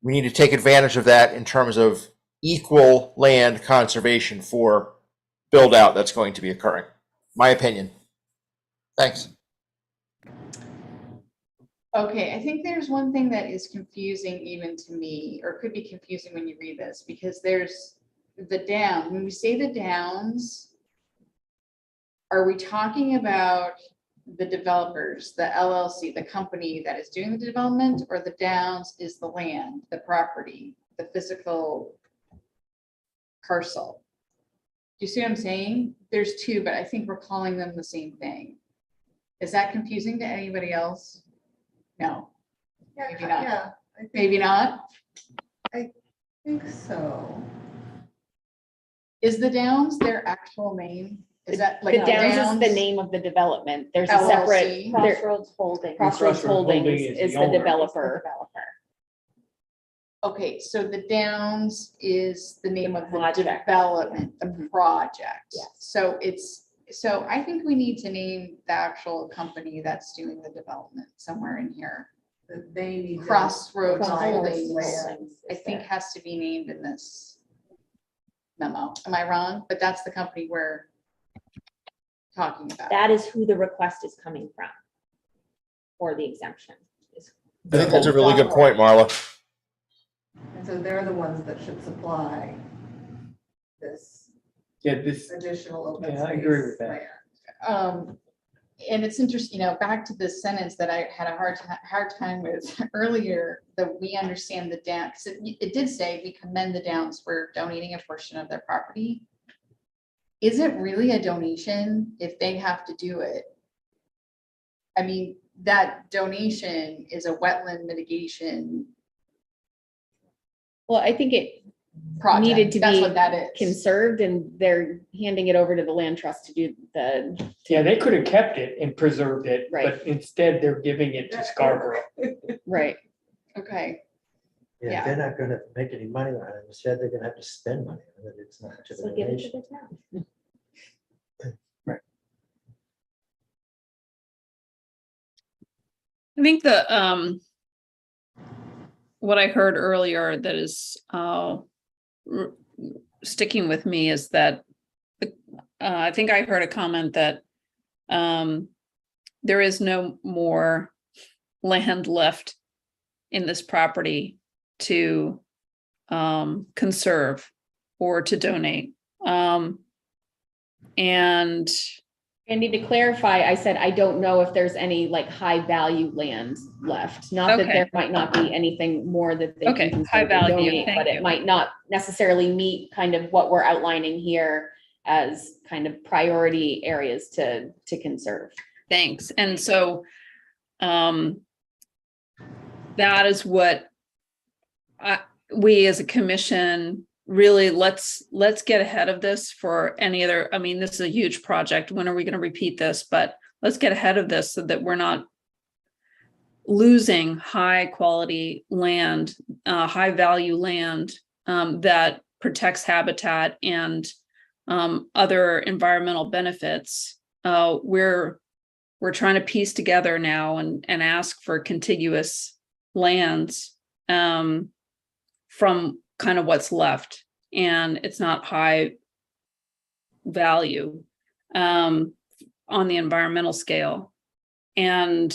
we need to take advantage of that in terms of equal land conservation for build out that's going to be occurring. My opinion. Thanks. Okay, I think there's one thing that is confusing even to me, or could be confusing when you read this, because there's the down, when we say the downs, are we talking about the developers, the LLC, the company that is doing the development, or the downs is the land, the property, the physical parcel? Do you see what I'm saying? There's two, but I think we're calling them the same thing. Is that confusing to anybody else? No, maybe not. Yeah, Maybe not. I think so. Is the Downs their actual name? Is that like The Downs is the name of the development. There's a separate LLC? Crossroads Crossroads Holdings is the owner. developer. Okay, so the Downs is the name of the Project. development, the Mhm. project. Yes. So I think we need to name the actual company that's doing the development somewhere in here. That they need. to Crossroads provide us Holdings, land. I think has to be named in this memo. Am I wrong? But that's the company we're talking about. That is who the request is coming from for the exemption. I think that's a really good point, Marla. And so they're the ones that should supply this Yeah, this, additional open Yeah, I agree with space that. land. And it's interesting, back to this sentence that I had a hard time with earlier, that we understand the down, because it did say we commend the Downs for donating a portion of their property. Is it really a donation if they have to do it? I mean, that donation is a wetland mitigation Well, I think it project. needed to That's be what that is. conserved, and they're handing it over to the land trust to do the, yeah, they could have kept it and preserved it, Right. but instead they're giving it to Scarborough. right. Okay, Yeah, Yeah. they're not gonna make any money on it. Instead, they're gonna have to spend money on it. It's not much of a So give it to donation. the town. I think what I heard earlier that is sticking with me is that I think I heard a comment that there is no more land left in this property to conserve or to donate. And Andy, to clarify, I said, I don't know if there's any like high value land left. Not that Okay. there might not be anything more that they Okay, can high conserve or value, donate, thank but you. it might not necessarily meet kind of what we're outlining here as kind of priority areas to conserve. thanks. And so that is what we as a commission really let's get ahead of this for any other. I mean, this is a huge project. When are we going to repeat this? But let's get ahead of this so that we're not losing high quality land, high value land that protects habitat and other environmental benefits. We're trying to piece together now and ask for contiguous lands from kind of what's left, and it's not high value on the environmental scale. And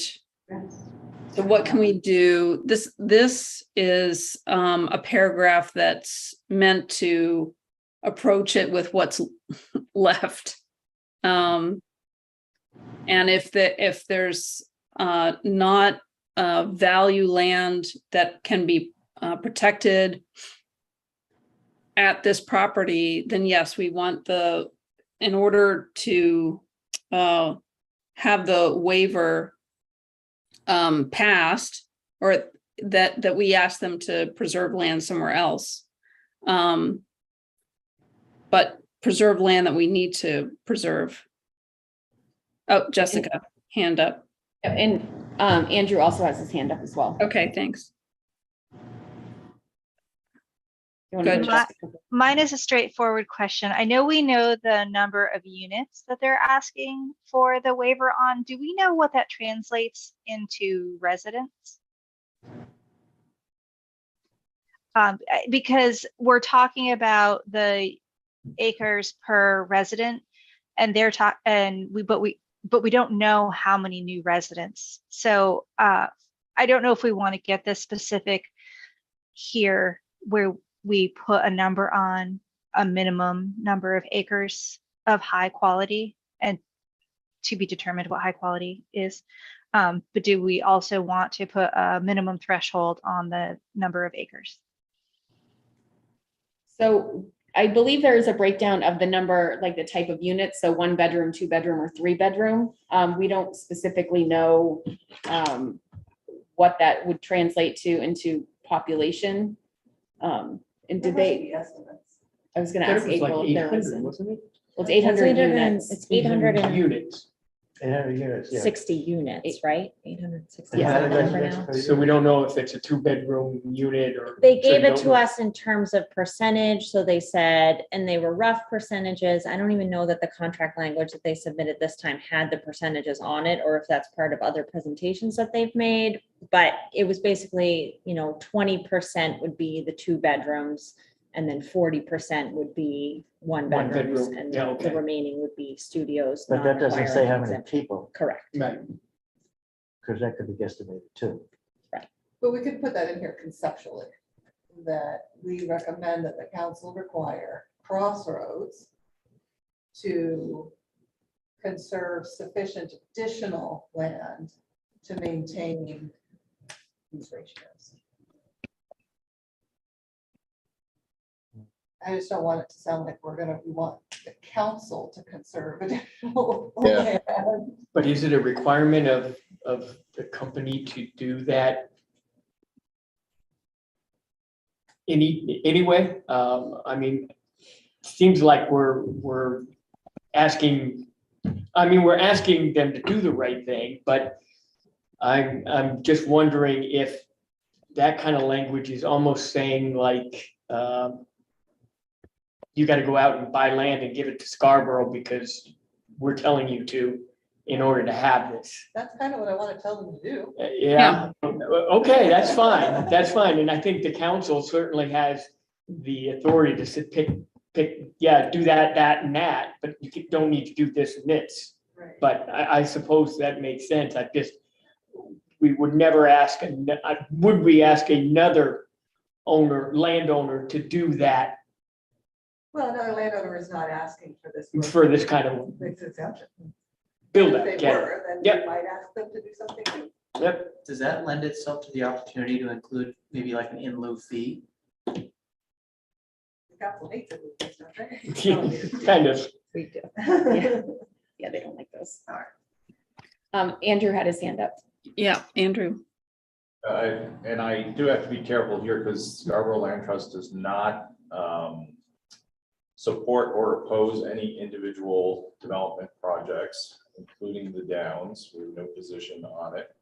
so what can we do? This is a paragraph that's meant to approach it with what's left. And if there's not value land that can be protected at this property, then yes, we want in order to have the waiver passed, or that we ask them to preserve land somewhere else. But preserve land that we need to preserve. Oh, Jessica, hand up. And Andrew also has his hand up as well. Okay, thanks. You wanna Good. go, Jessica? Mine is a straightforward question. I know we know the number of units that they're asking for the waiver on. Do we know what that translates into residents? Because we're talking about the acres per resident, and but we don't know how many new residents. So I don't know if we want to get this specific here where we put a number on a minimum number of acres of high quality, and to be determined what high quality is. But do we also want to put a minimum threshold on the number of acres? So I believe there is a breakdown of the number, like the type of units. So 1 bedroom, 2 bedroom, or 3 bedroom. We don't specifically know what that would translate to into population. And did they, I was gonna ask It was like April if there 800, was, wasn't it? well, it's 800 units. It's 860 Units. 800 units, yeah. units, right? 860. Yeah. Is that the number now? So we don't know if it's a 2-bedroom unit or. They so you gave it don't to know. us in terms of percentage, so they said, and they were rough percentages. I don't even know that the contract language that they submitted this time had the percentages on it, or if that's part of other presentations that they've made. But it was basically, 20% would be the 2 bedrooms, and then 40% would be 1 bedrooms, bedroom. and Yeah, okay. the remaining would be studios. But that doesn't say how many non-requiring people, Correct. Right. because that could be guesstimated too. But we could put that in here conceptually, that we recommend that the council require Crossroads to conserve sufficient additional land to maintain these ratios. I just don't want it to sound like we want the council to conserve additional Yeah. land. But is it a requirement of the company to do that? Anyway, I mean, seems like we're asking, we're asking them to do the right thing, but I'm just wondering if that kind of language is almost saying like, you got to go out and buy land and give it to Scarborough because we're telling you to in order to have this. That's kind of what I want to tell them to do. Yeah, okay, that's fine, that's fine. And I think the council certainly has the authority to pick pick, do that, and that, but you don't need to do this and this. Right. But I suppose that makes sense. We would never ask, would we ask another landowner to do that Well, another landowner is not asking for this. work. for this kind of This exemption. build If out? they Yeah. were, then Yep. we might ask them to do something new. Yep. Does that lend itself to the opportunity to include maybe like an in lieu fee? The council hates it, with this, don't they? Kind of. We do. Yeah. Yeah, they don't like those. Andrew had his hand up. Yeah, Andrew. And I do have to be careful here because Scarborough Land Trust does not support or oppose any individual development projects, including the Downs. We have no position on it.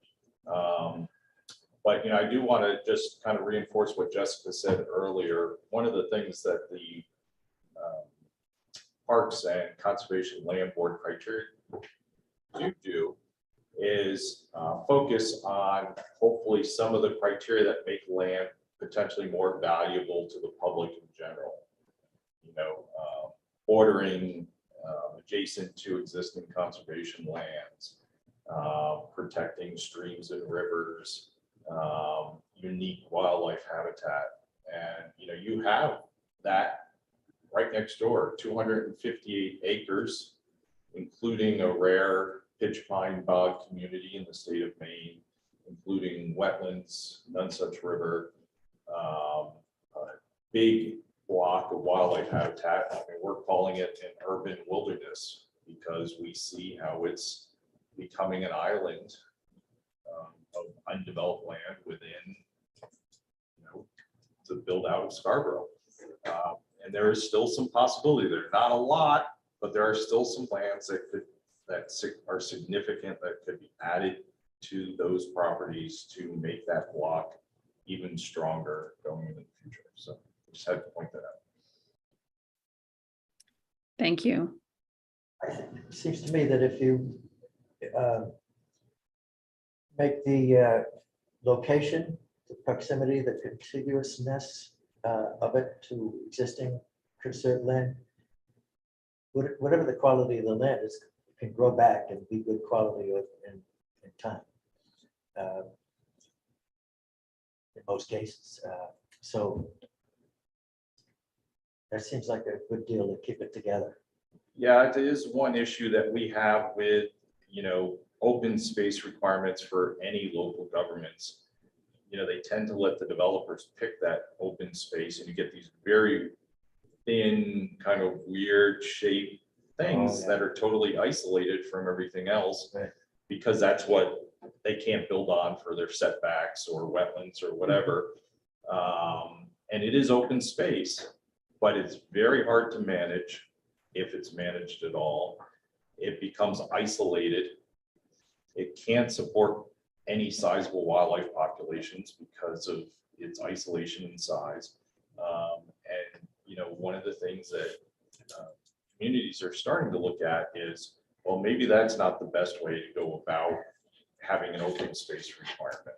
But, I do want to just kind of reinforce what Jessica said earlier. One of the things that the Parks and Conservation Land Board criteria do is focus on hopefully some of the criteria that make land potentially more valuable to the public in general. Bordering adjacent to existing conservation lands, protecting streams and rivers, unique wildlife habitat. And, you have that right next door, 258 acres, including a rare pitch pine bog community in the state of Maine, including wetlands, Nonsuch River, a big block of wildlife habitat. I mean, we're calling it an urban wilderness because we see how it's becoming an island of undeveloped land within, the build out of Scarborough. And there is still some possibility there, not a lot, but there are still some lands that are significant that could be added to those properties to make that block even stronger going into the future. So just had to point that out. Thank you. It seems to me that if you make the location, the proximity, the contiguousness of it to existing conserved land, whatever the quality of the land is, can grow back and be good quality in time. In most cases. So that seems like a good deal to keep it together. Yeah, it is one issue that we have with, open space requirements for any local governments. They tend to let the developers pick that open space and you get these very thin, kind of weird shaped things that are totally isolated from everything else. Right. Because that's what they can't build on for their setbacks or wetlands or whatever. And it is open space, but it's very hard to manage if it's managed at all. It becomes isolated. It can't support any sizable wildlife populations because of its isolation and size. And, one of the things that communities are starting to look at is, well, maybe that's not the best way to go about having an open space requirement.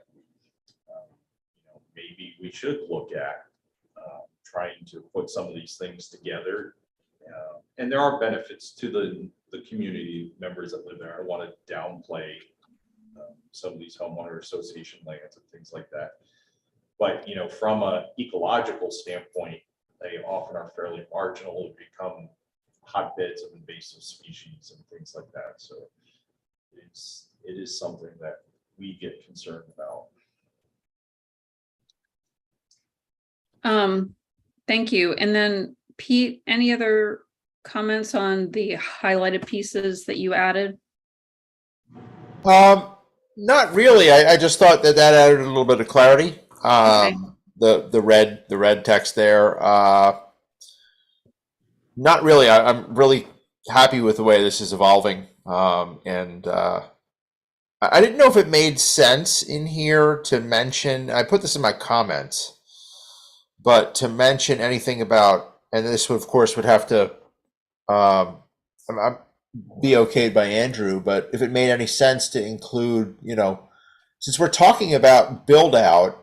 Maybe we should look at trying to put some of these things together. And there are benefits to the community members that live there. I don't want to downplay some of these homeowner association lands and things like that. But, from an ecological standpoint, they often are fairly marginal and become hotbeds of invasive species and things like that. So it is something that we get concerned about. Thank you. And then Pete, any other comments on the highlighted pieces that you added? Not really. I just thought that added a little bit of clarity. Okay. The red text there. Not really. I'm really happy with the way this is evolving. And I didn't know if it made sense in here to mention, I put this in my comments, but to mention anything about, and this of course would have to be okayed by Andrew, but if it made any sense to include, since we're talking about build out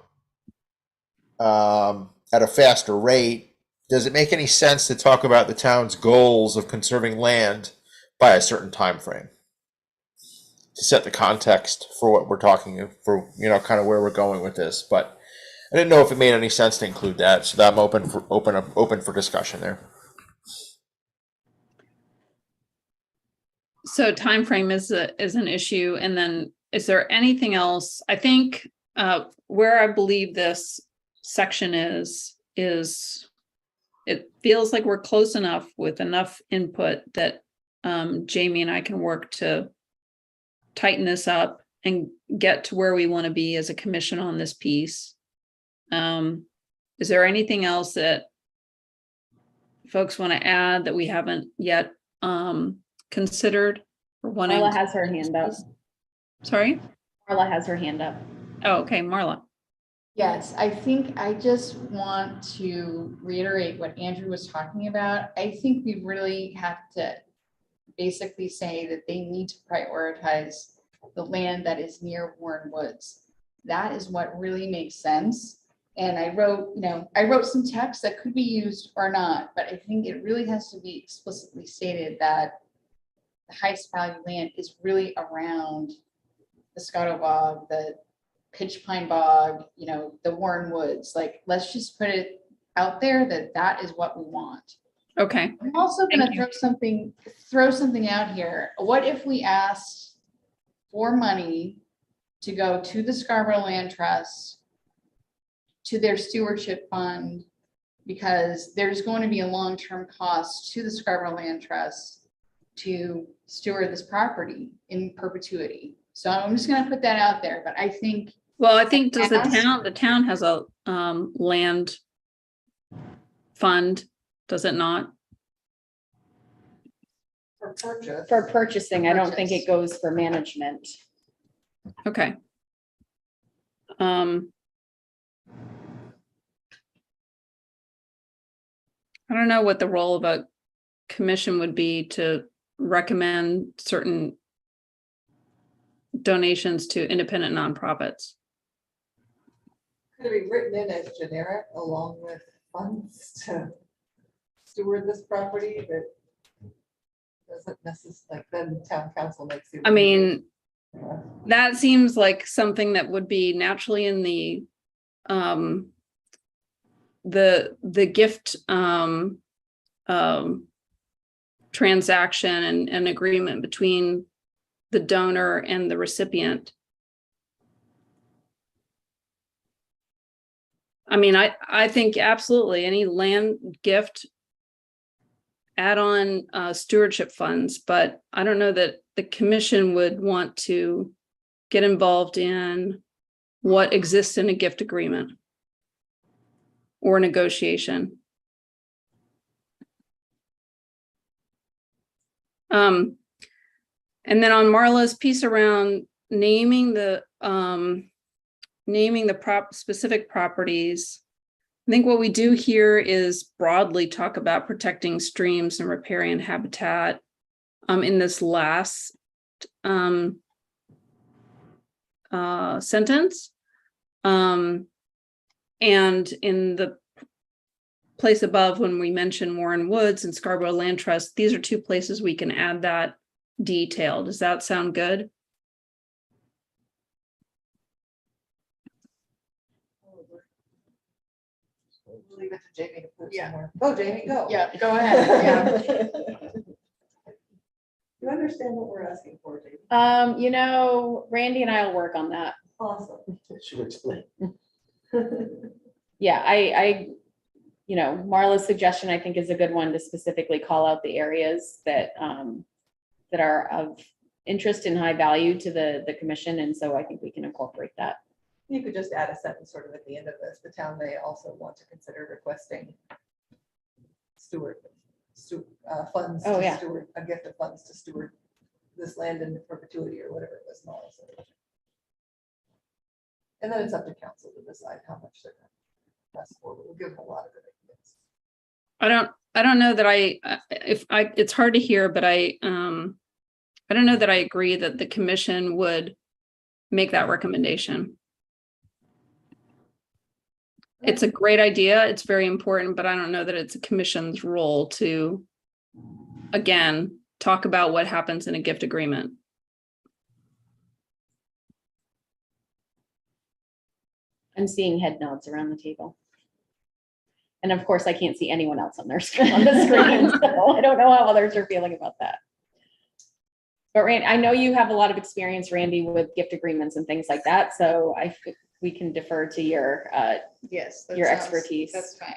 at a faster rate, does it make any sense to talk about the town's goals of conserving land by a certain time frame? To set the context for what we're talking for, kind of where we're going with this, but I didn't know if it made any sense to include that, so that I'm open for discussion there. So time frame is an issue, and then is there anything else? I think where I believe this section is it feels like we're close enough with enough input that Jamie and I can work to tighten this up and get to where we want to be as a commission on this piece. Is there anything else that folks want to add that we haven't yet considered or wanting? Marla has her hand up. Sorry? Marla has her hand up. Oh, okay, Marla. Yes, I think I just want to reiterate what Andrew was talking about. I think we really have to basically say that they need to prioritize the land that is near Warren Woods. That is what really makes sense. And I wrote some text that could be used or not, but I think it really has to be explicitly stated that the highest value land is really around the Scotto Bog, the Pitch Pine Bog, the Warren Woods. Like, let's just put it out there that that is what we want. Okay. I'm also going to throw something out here. What if we asked for money to go to the Scarborough Land Trust, to their stewardship fund, because there's going to be a long-term cost to the Scarborough Land Trust to steward this property in perpetuity. So I'm just going to put that out there, but I think. Well, I think the town has a land fund, does it not? For purchase. For purchasing, I don't think it goes for management. Okay. I don't know what the role of a commission would be to recommend certain donations to independent nonprofits. Could it be written in as generic along with funds to steward this property that doesn't necessarily, like, then town council makes you. I mean, that seems like something that would be naturally in the gift transaction and agreement between the donor and the recipient. I mean, I think absolutely any land gift add on stewardship funds, but I don't know that the commission would want to get involved in what exists in a gift agreement or negotiation. And then on Marla's piece around naming the specific properties, I think what we do here is broadly talk about protecting streams and riparian habitat in this last sentence. And in the place above, when we mention Warren Woods and Scarborough Land Trust, these are two places we can add that detail. Does that sound good? We'll leave it to Jamie to put somewhere. Go, Jamie, go. Yeah, go ahead. Yeah. You understand what we're asking for, Jamie? Randy and I will work on that. Awesome. Should explain. Yeah, Marla's suggestion, I think, is a good one to specifically call out the areas that that are of interest and high value to the commission. And so I think we can incorporate that. You could just add a sentence sort of at the end of this. The town may also want to consider requesting funds Oh, to yeah. steward, a gift of funds to steward this land into perpetuity or whatever it was. And then it's up to council to decide how much they're going to press forward. We'll give them a lot of good ideas. I don't know that it's hard to hear, but I don't know that I agree that the commission would make that recommendation. It's a great idea. It's very important, but I don't know that it's a commission's role to, again, talk about what happens in a gift agreement. I'm seeing head nods around the table. And of course, I can't see anyone else on their screen, on the screen, so I don't know how others are feeling about that. But Randy, I know you have a lot of experience, Randy, with gift agreements and things like that, so we can defer to your Yes. your expertise. That's fine.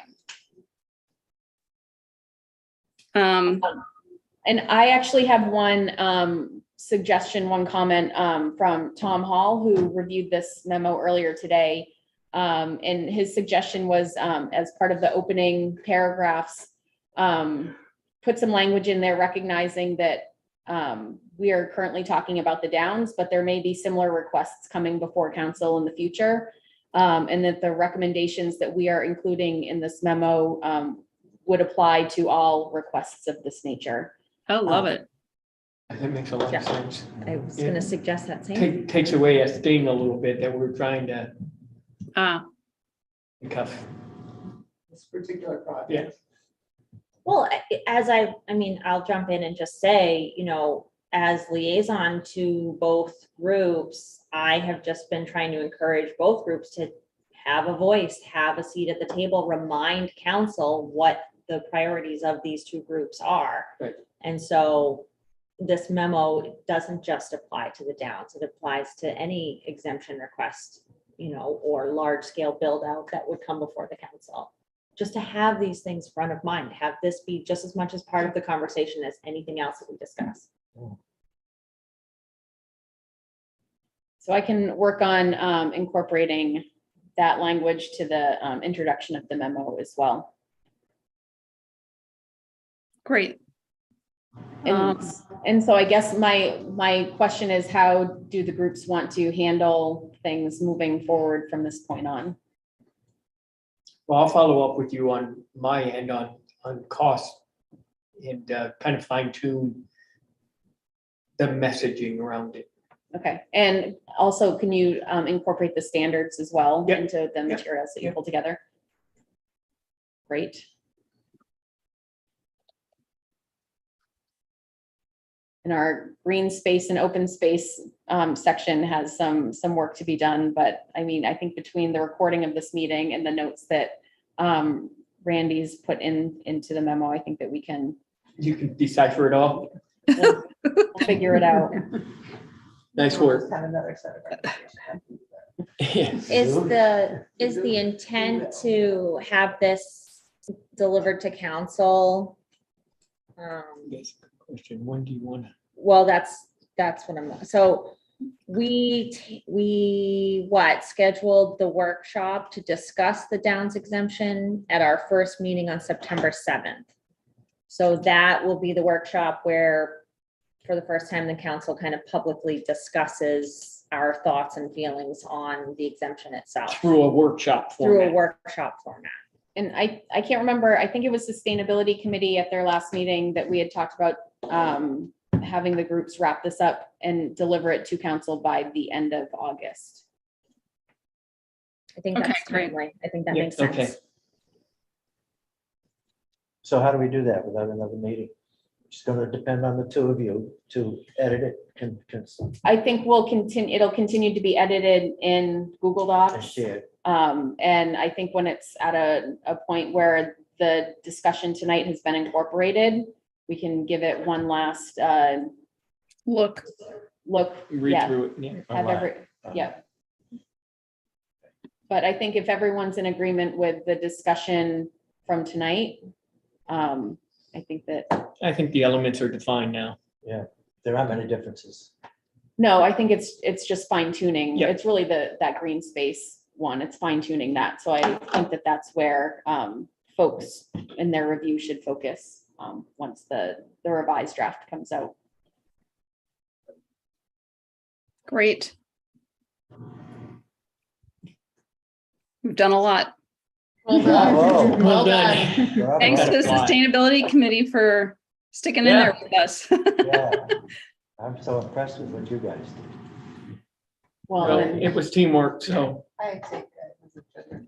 And I actually have one suggestion, one comment from Tom Hall, who reviewed this memo earlier today. And his suggestion was, as part of the opening paragraphs, put some language in there recognizing that we are currently talking about the Downs, but there may be similar requests coming before council in the future. And that the recommendations that we are including in this memo would apply to all requests of this nature. I love it. That makes a lot Yeah. of sense. I was gonna suggest that same. Takes away a sting a little bit that we're trying to cuff. This particular project. Yeah. Well, I mean, I'll jump in and just say, you know, as liaison to both groups, I have just been trying to encourage both groups to have a voice, have a seat at the table, remind council what the priorities of these two groups are. Right. And so this memo doesn't just apply to the Downs, it applies to any exemption request, you know, or large scale build out that would come before the council. Just to have these things front of mind, have this be just as much as part of the conversation as anything else that we discuss. So I can work on incorporating that language to the introduction of the memo as well. Great. And so I guess my question is, how do the groups want to handle things moving forward from this point on? Well, I'll follow up with you on my end on cost and kind of fine tune the messaging around it. Okay, and also, can you incorporate the standards as well Yep. into the Yep. materials that you Yep. pull together? Great. And our green space and open space section has some work to be done, but I mean, I think between the recording of this meeting and the notes that Randy's put into the memo, I think that we can You can decipher it all. we'll figure it out. Nice We'll work. just have another set of recommendations. Is the intent to have this delivered to council? Yes, good question. When do you want to? Well, that's what I'm, so we scheduled the workshop to discuss the Downs exemption at our first meeting on September 7th. So that will be the workshop where, for the first time, the council kind of publicly discusses our thoughts and feelings on the exemption itself. Through a workshop Through a format. workshop format. And I can't remember, I think it was Sustainability Committee at their last meeting that we had talked about having the groups wrap this up and deliver it to council by the end of August. I think Okay, that's great. timely. I think that Yeah, makes sense. okay. So how do we do that without another meeting? It's gonna depend on the two of you to edit it, can I think it'll continue to be edited in Google and Docs. share it. And I think when it's at a point where the discussion tonight has been incorporated, we can give it one last Look, Read yeah, through it. Yeah. have every, yeah. But I think if everyone's in agreement with the discussion from tonight, I think that, I think the elements are defined now. There aren't many differences. no, I think it's just fine tuning. Yeah. It's really that green space one. It's fine tuning that. So I think that that's where folks in their review should focus once the revised draft comes out. great. We've done a lot. Well Bravo. done. Well done. Bravo. Thanks to the Gotta fly. Sustainability Committee for sticking in Yeah. there with us. Yeah. I'm so impressed with what you guys did. Well, Well, and it was teamwork, so I take that as a judgment.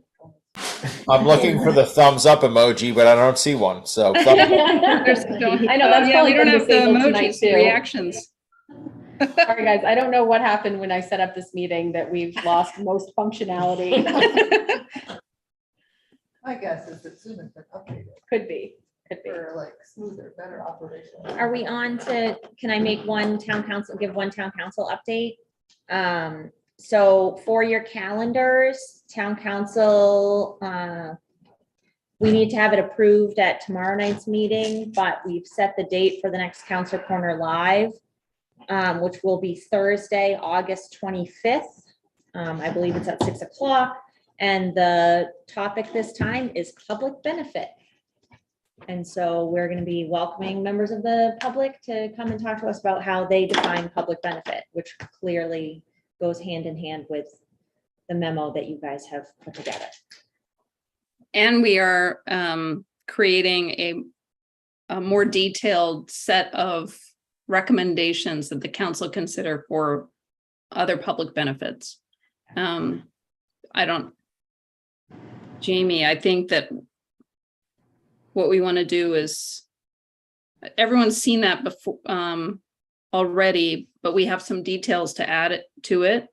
I'm looking for the thumbs up emoji, but I don't see one. So There's- I know, that's yeah, probably we don't been have the disabled tonight emojis, too. reactions. Sorry, guys, I don't know what happened when I set up this meeting that we've lost most functionality. My guess is that Zoom has been updated Could be. for like smoother, better operation. Are we on to, can I make give one town council update? So for your calendars, town council, we need to have it approved at tomorrow night's meeting, but we've set the date for the next Council Corner Live, which will be Thursday, August 25th. I believe it's at 6 o'clock. And the topic this time is public benefit. And so we're going to be welcoming members of the public to come and talk to us about how they define public benefit, which clearly goes hand in hand with the memo that you guys have put together. And we are creating a more detailed set of recommendations that the council consider for other public benefits. Jamie, I think that what we want to do is, everyone's seen that before already, but we have some details to add to it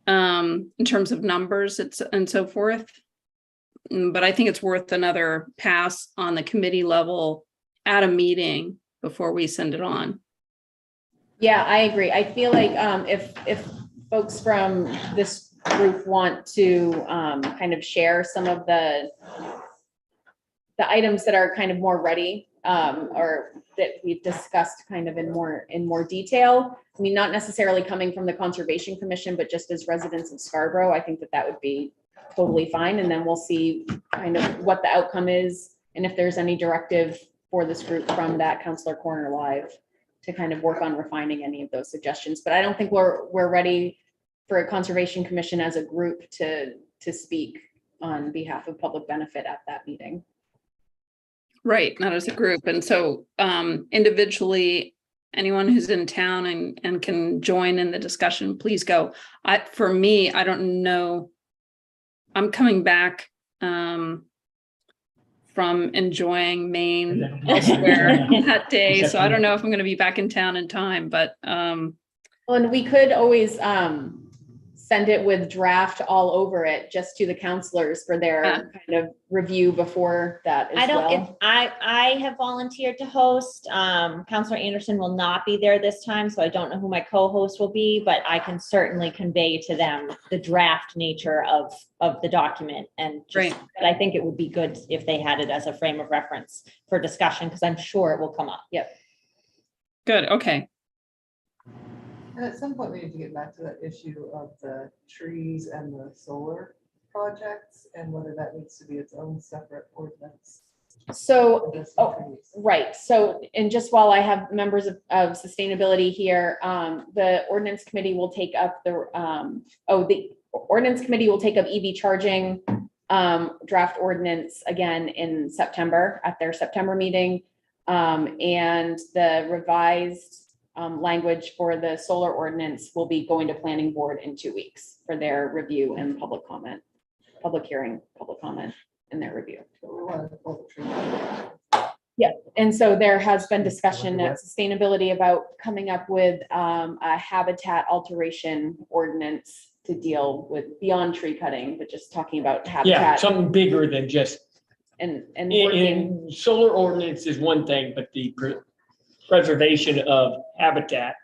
in terms of numbers and so forth. But I think it's worth another pass on the committee level at a meeting before we send it on. Yeah, I agree. I feel like if folks from this group want to kind of share some of the items that are kind of more ready or that we've discussed kind of in more detail. I mean, not necessarily coming from the Conservation Commission, but just as residents of Scarborough, I think that would be totally fine. And then we'll see kind of what the outcome is and if there's any directive for this group from that Councilor Corner Live to kind of work on refining any of those suggestions. But I don't think we're ready for a Conservation Commission as a group to speak on behalf of public benefit at that meeting. Right, not as a group. And so individually, anyone who's in town and can join in the discussion, please go. For me, I don't know. I'm coming back from enjoying Maine elsewhere that day. So I don't know if I'm going to be back in town in time, but well, and we could always send it with draft all over it just to the counselors for their kind of review before that as well. I have volunteered to host. Counselor Anderson will not be there this time, so I don't know who my co-host will be, but I can certainly convey to them the draft nature of the document. And just, but I think it would be good if they had it as a frame of reference for discussion, because I'm sure it will come up. Yep. Good. Okay. And at some point, we need to get back to that issue of the trees and the solar projects and whether that needs to be its own separate ordinance. So, right. So, and just while I have members of sustainability here, the ordinance committee will take up the ordinance committee will take up EV charging draft ordinance again in September at their September meeting. And the revised language for the solar ordinance will be going to planning board in 2 weeks for their review and public comment, public hearing, public comment in their review. Yeah, and so there has been discussion at sustainability about coming up with a habitat alteration ordinance to deal with beyond tree cutting, but just talking about habitat. Yeah, something bigger than just. And in solar ordinance is one thing, but the preservation of habitat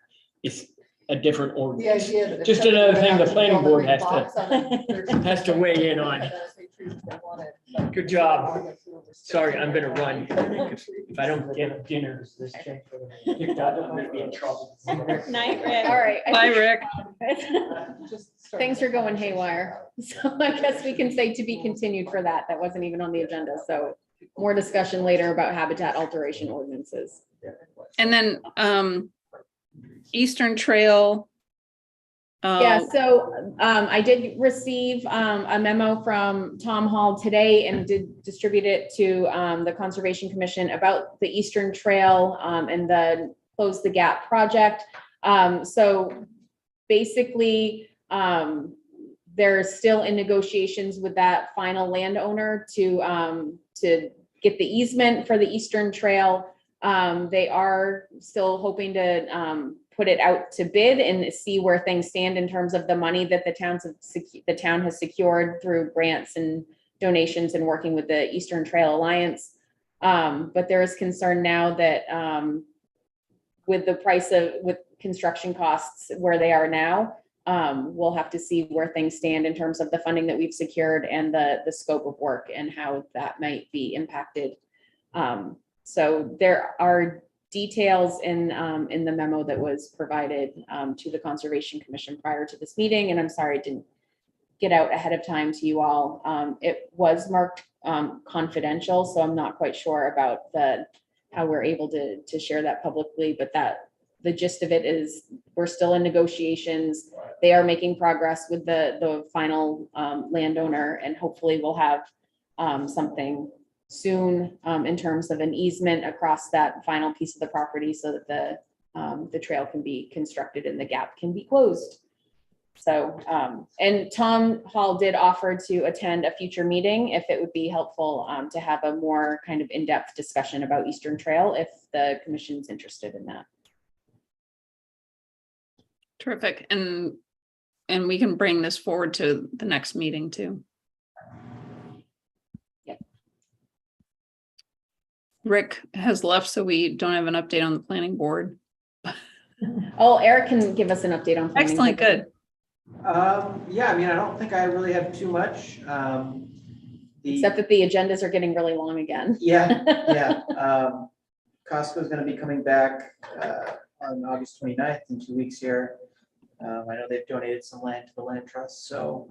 is a different ordinance. The idea that Just another thing the planning board has to weigh in on. Good job. Sorry, I'm gonna run. If I don't get dinner picked up, I'm gonna be in trouble. Night, Rick. All right. Bye, Rick. Things are going haywire. So I guess we can say to be continued for that. That wasn't even on the agenda. So more discussion later about habitat alteration ordinances. And then Eastern Trail. Yeah, so I did receive a memo from Tom Hall today and did distribute it to the Conservation Commission about the Eastern Trail and the Close the Gap project. So basically, they're still in negotiations with that final landowner to get the easement for the Eastern Trail. They are still hoping to put it out to bid and see where things stand in terms of the money that the town has secured through grants and donations and working with the Eastern Trail Alliance. But there is concern now that with the price with construction costs where they are now, we'll have to see where things stand in terms of the funding that we've secured and the scope of work and how that might be impacted. So there are details in the memo that was provided to the Conservation Commission prior to this meeting, and I'm sorry it didn't get out ahead of time to you all. It was marked confidential, so I'm not quite sure about how we're able to share that publicly, but the gist of it is we're still in negotiations. They are making progress with the final landowner, and hopefully we'll have something soon in terms of an easement across that final piece of the property so that the trail can be constructed and the gap can be closed. So, and Tom Hall did offer to attend a future meeting if it would be helpful to have a more kind of in-depth discussion about Eastern Trail if the commission's interested in that. Terrific. And we can bring this forward to the next meeting too. Yep. Rick has left, so we don't have an update on the planning board. Oh, Eric can give us an update on planning. Excellent, good. Yeah, I mean, I don't think I really have too much. Except that the agendas are getting really long again. Yeah, yeah. Costco is going to be coming back on August 29th in 2 weeks here. I know they've donated some land to the land trust. So,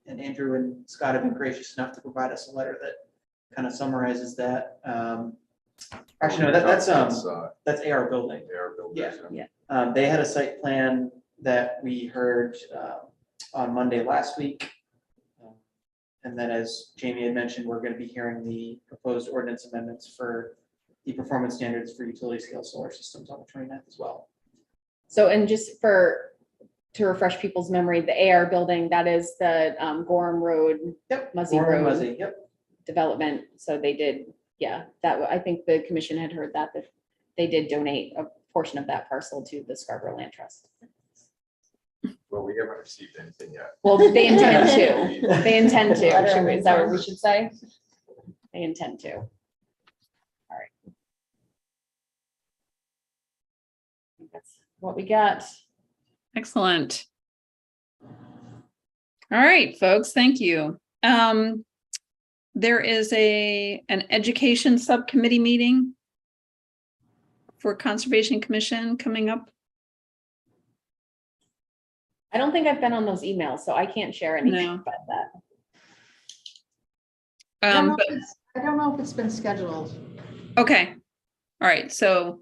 and Andrew and Scott have been gracious enough to provide us a letter that kind of summarizes that. Actually, no, that's AR Building. AR Building. Yeah. They had a site plan that we heard on Monday last week. And then as Jamie had mentioned, we're going to be hearing the proposed ordinance amendments for the performance standards for utility scale solar systems on the 29th as well. So, and just to refresh people's memory, the AR Building, that is the Gorham Road, Muzzy Gorham, Road Muzzy, yep. development. So they did, yeah, I think the commission had heard that they did donate a portion of that parcel to the Scarborough Land Trust. Well, we haven't received anything yet. Well, they intend to. They intend to. Is that what we should say? They intend to. All right. I think that's what we got. Excellent. All right, folks, thank you. There is an education subcommittee meeting for Conservation Commission coming up. I don't think I've been on those emails, so I can't share anything about that. I don't know if it's been scheduled. Okay. All right. So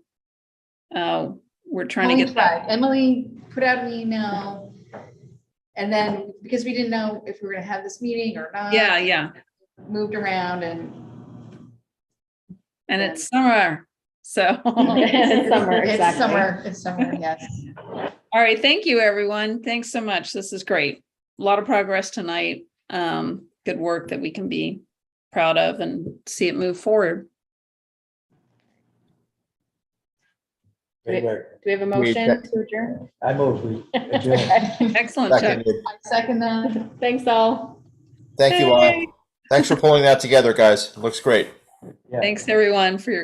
we're trying to get that. Emily put out an email, and then because we didn't know if we were going to have this meeting or not. Yeah. Moved around and it's summer. So it's summer. Exactly. It's summer. Yes. All right. Thank you, everyone. Thanks so much. This is great. A lot of progress tonight. Good work that we can be proud of and see it move forward. Great work. Do we have a motion to adjourn? I move we adjourn. Excellent. Chuck. Seconded. I second that. Thanks all. Thank you all. Thanks for pulling that together, guys. It looks great. Yeah. Thanks everyone for your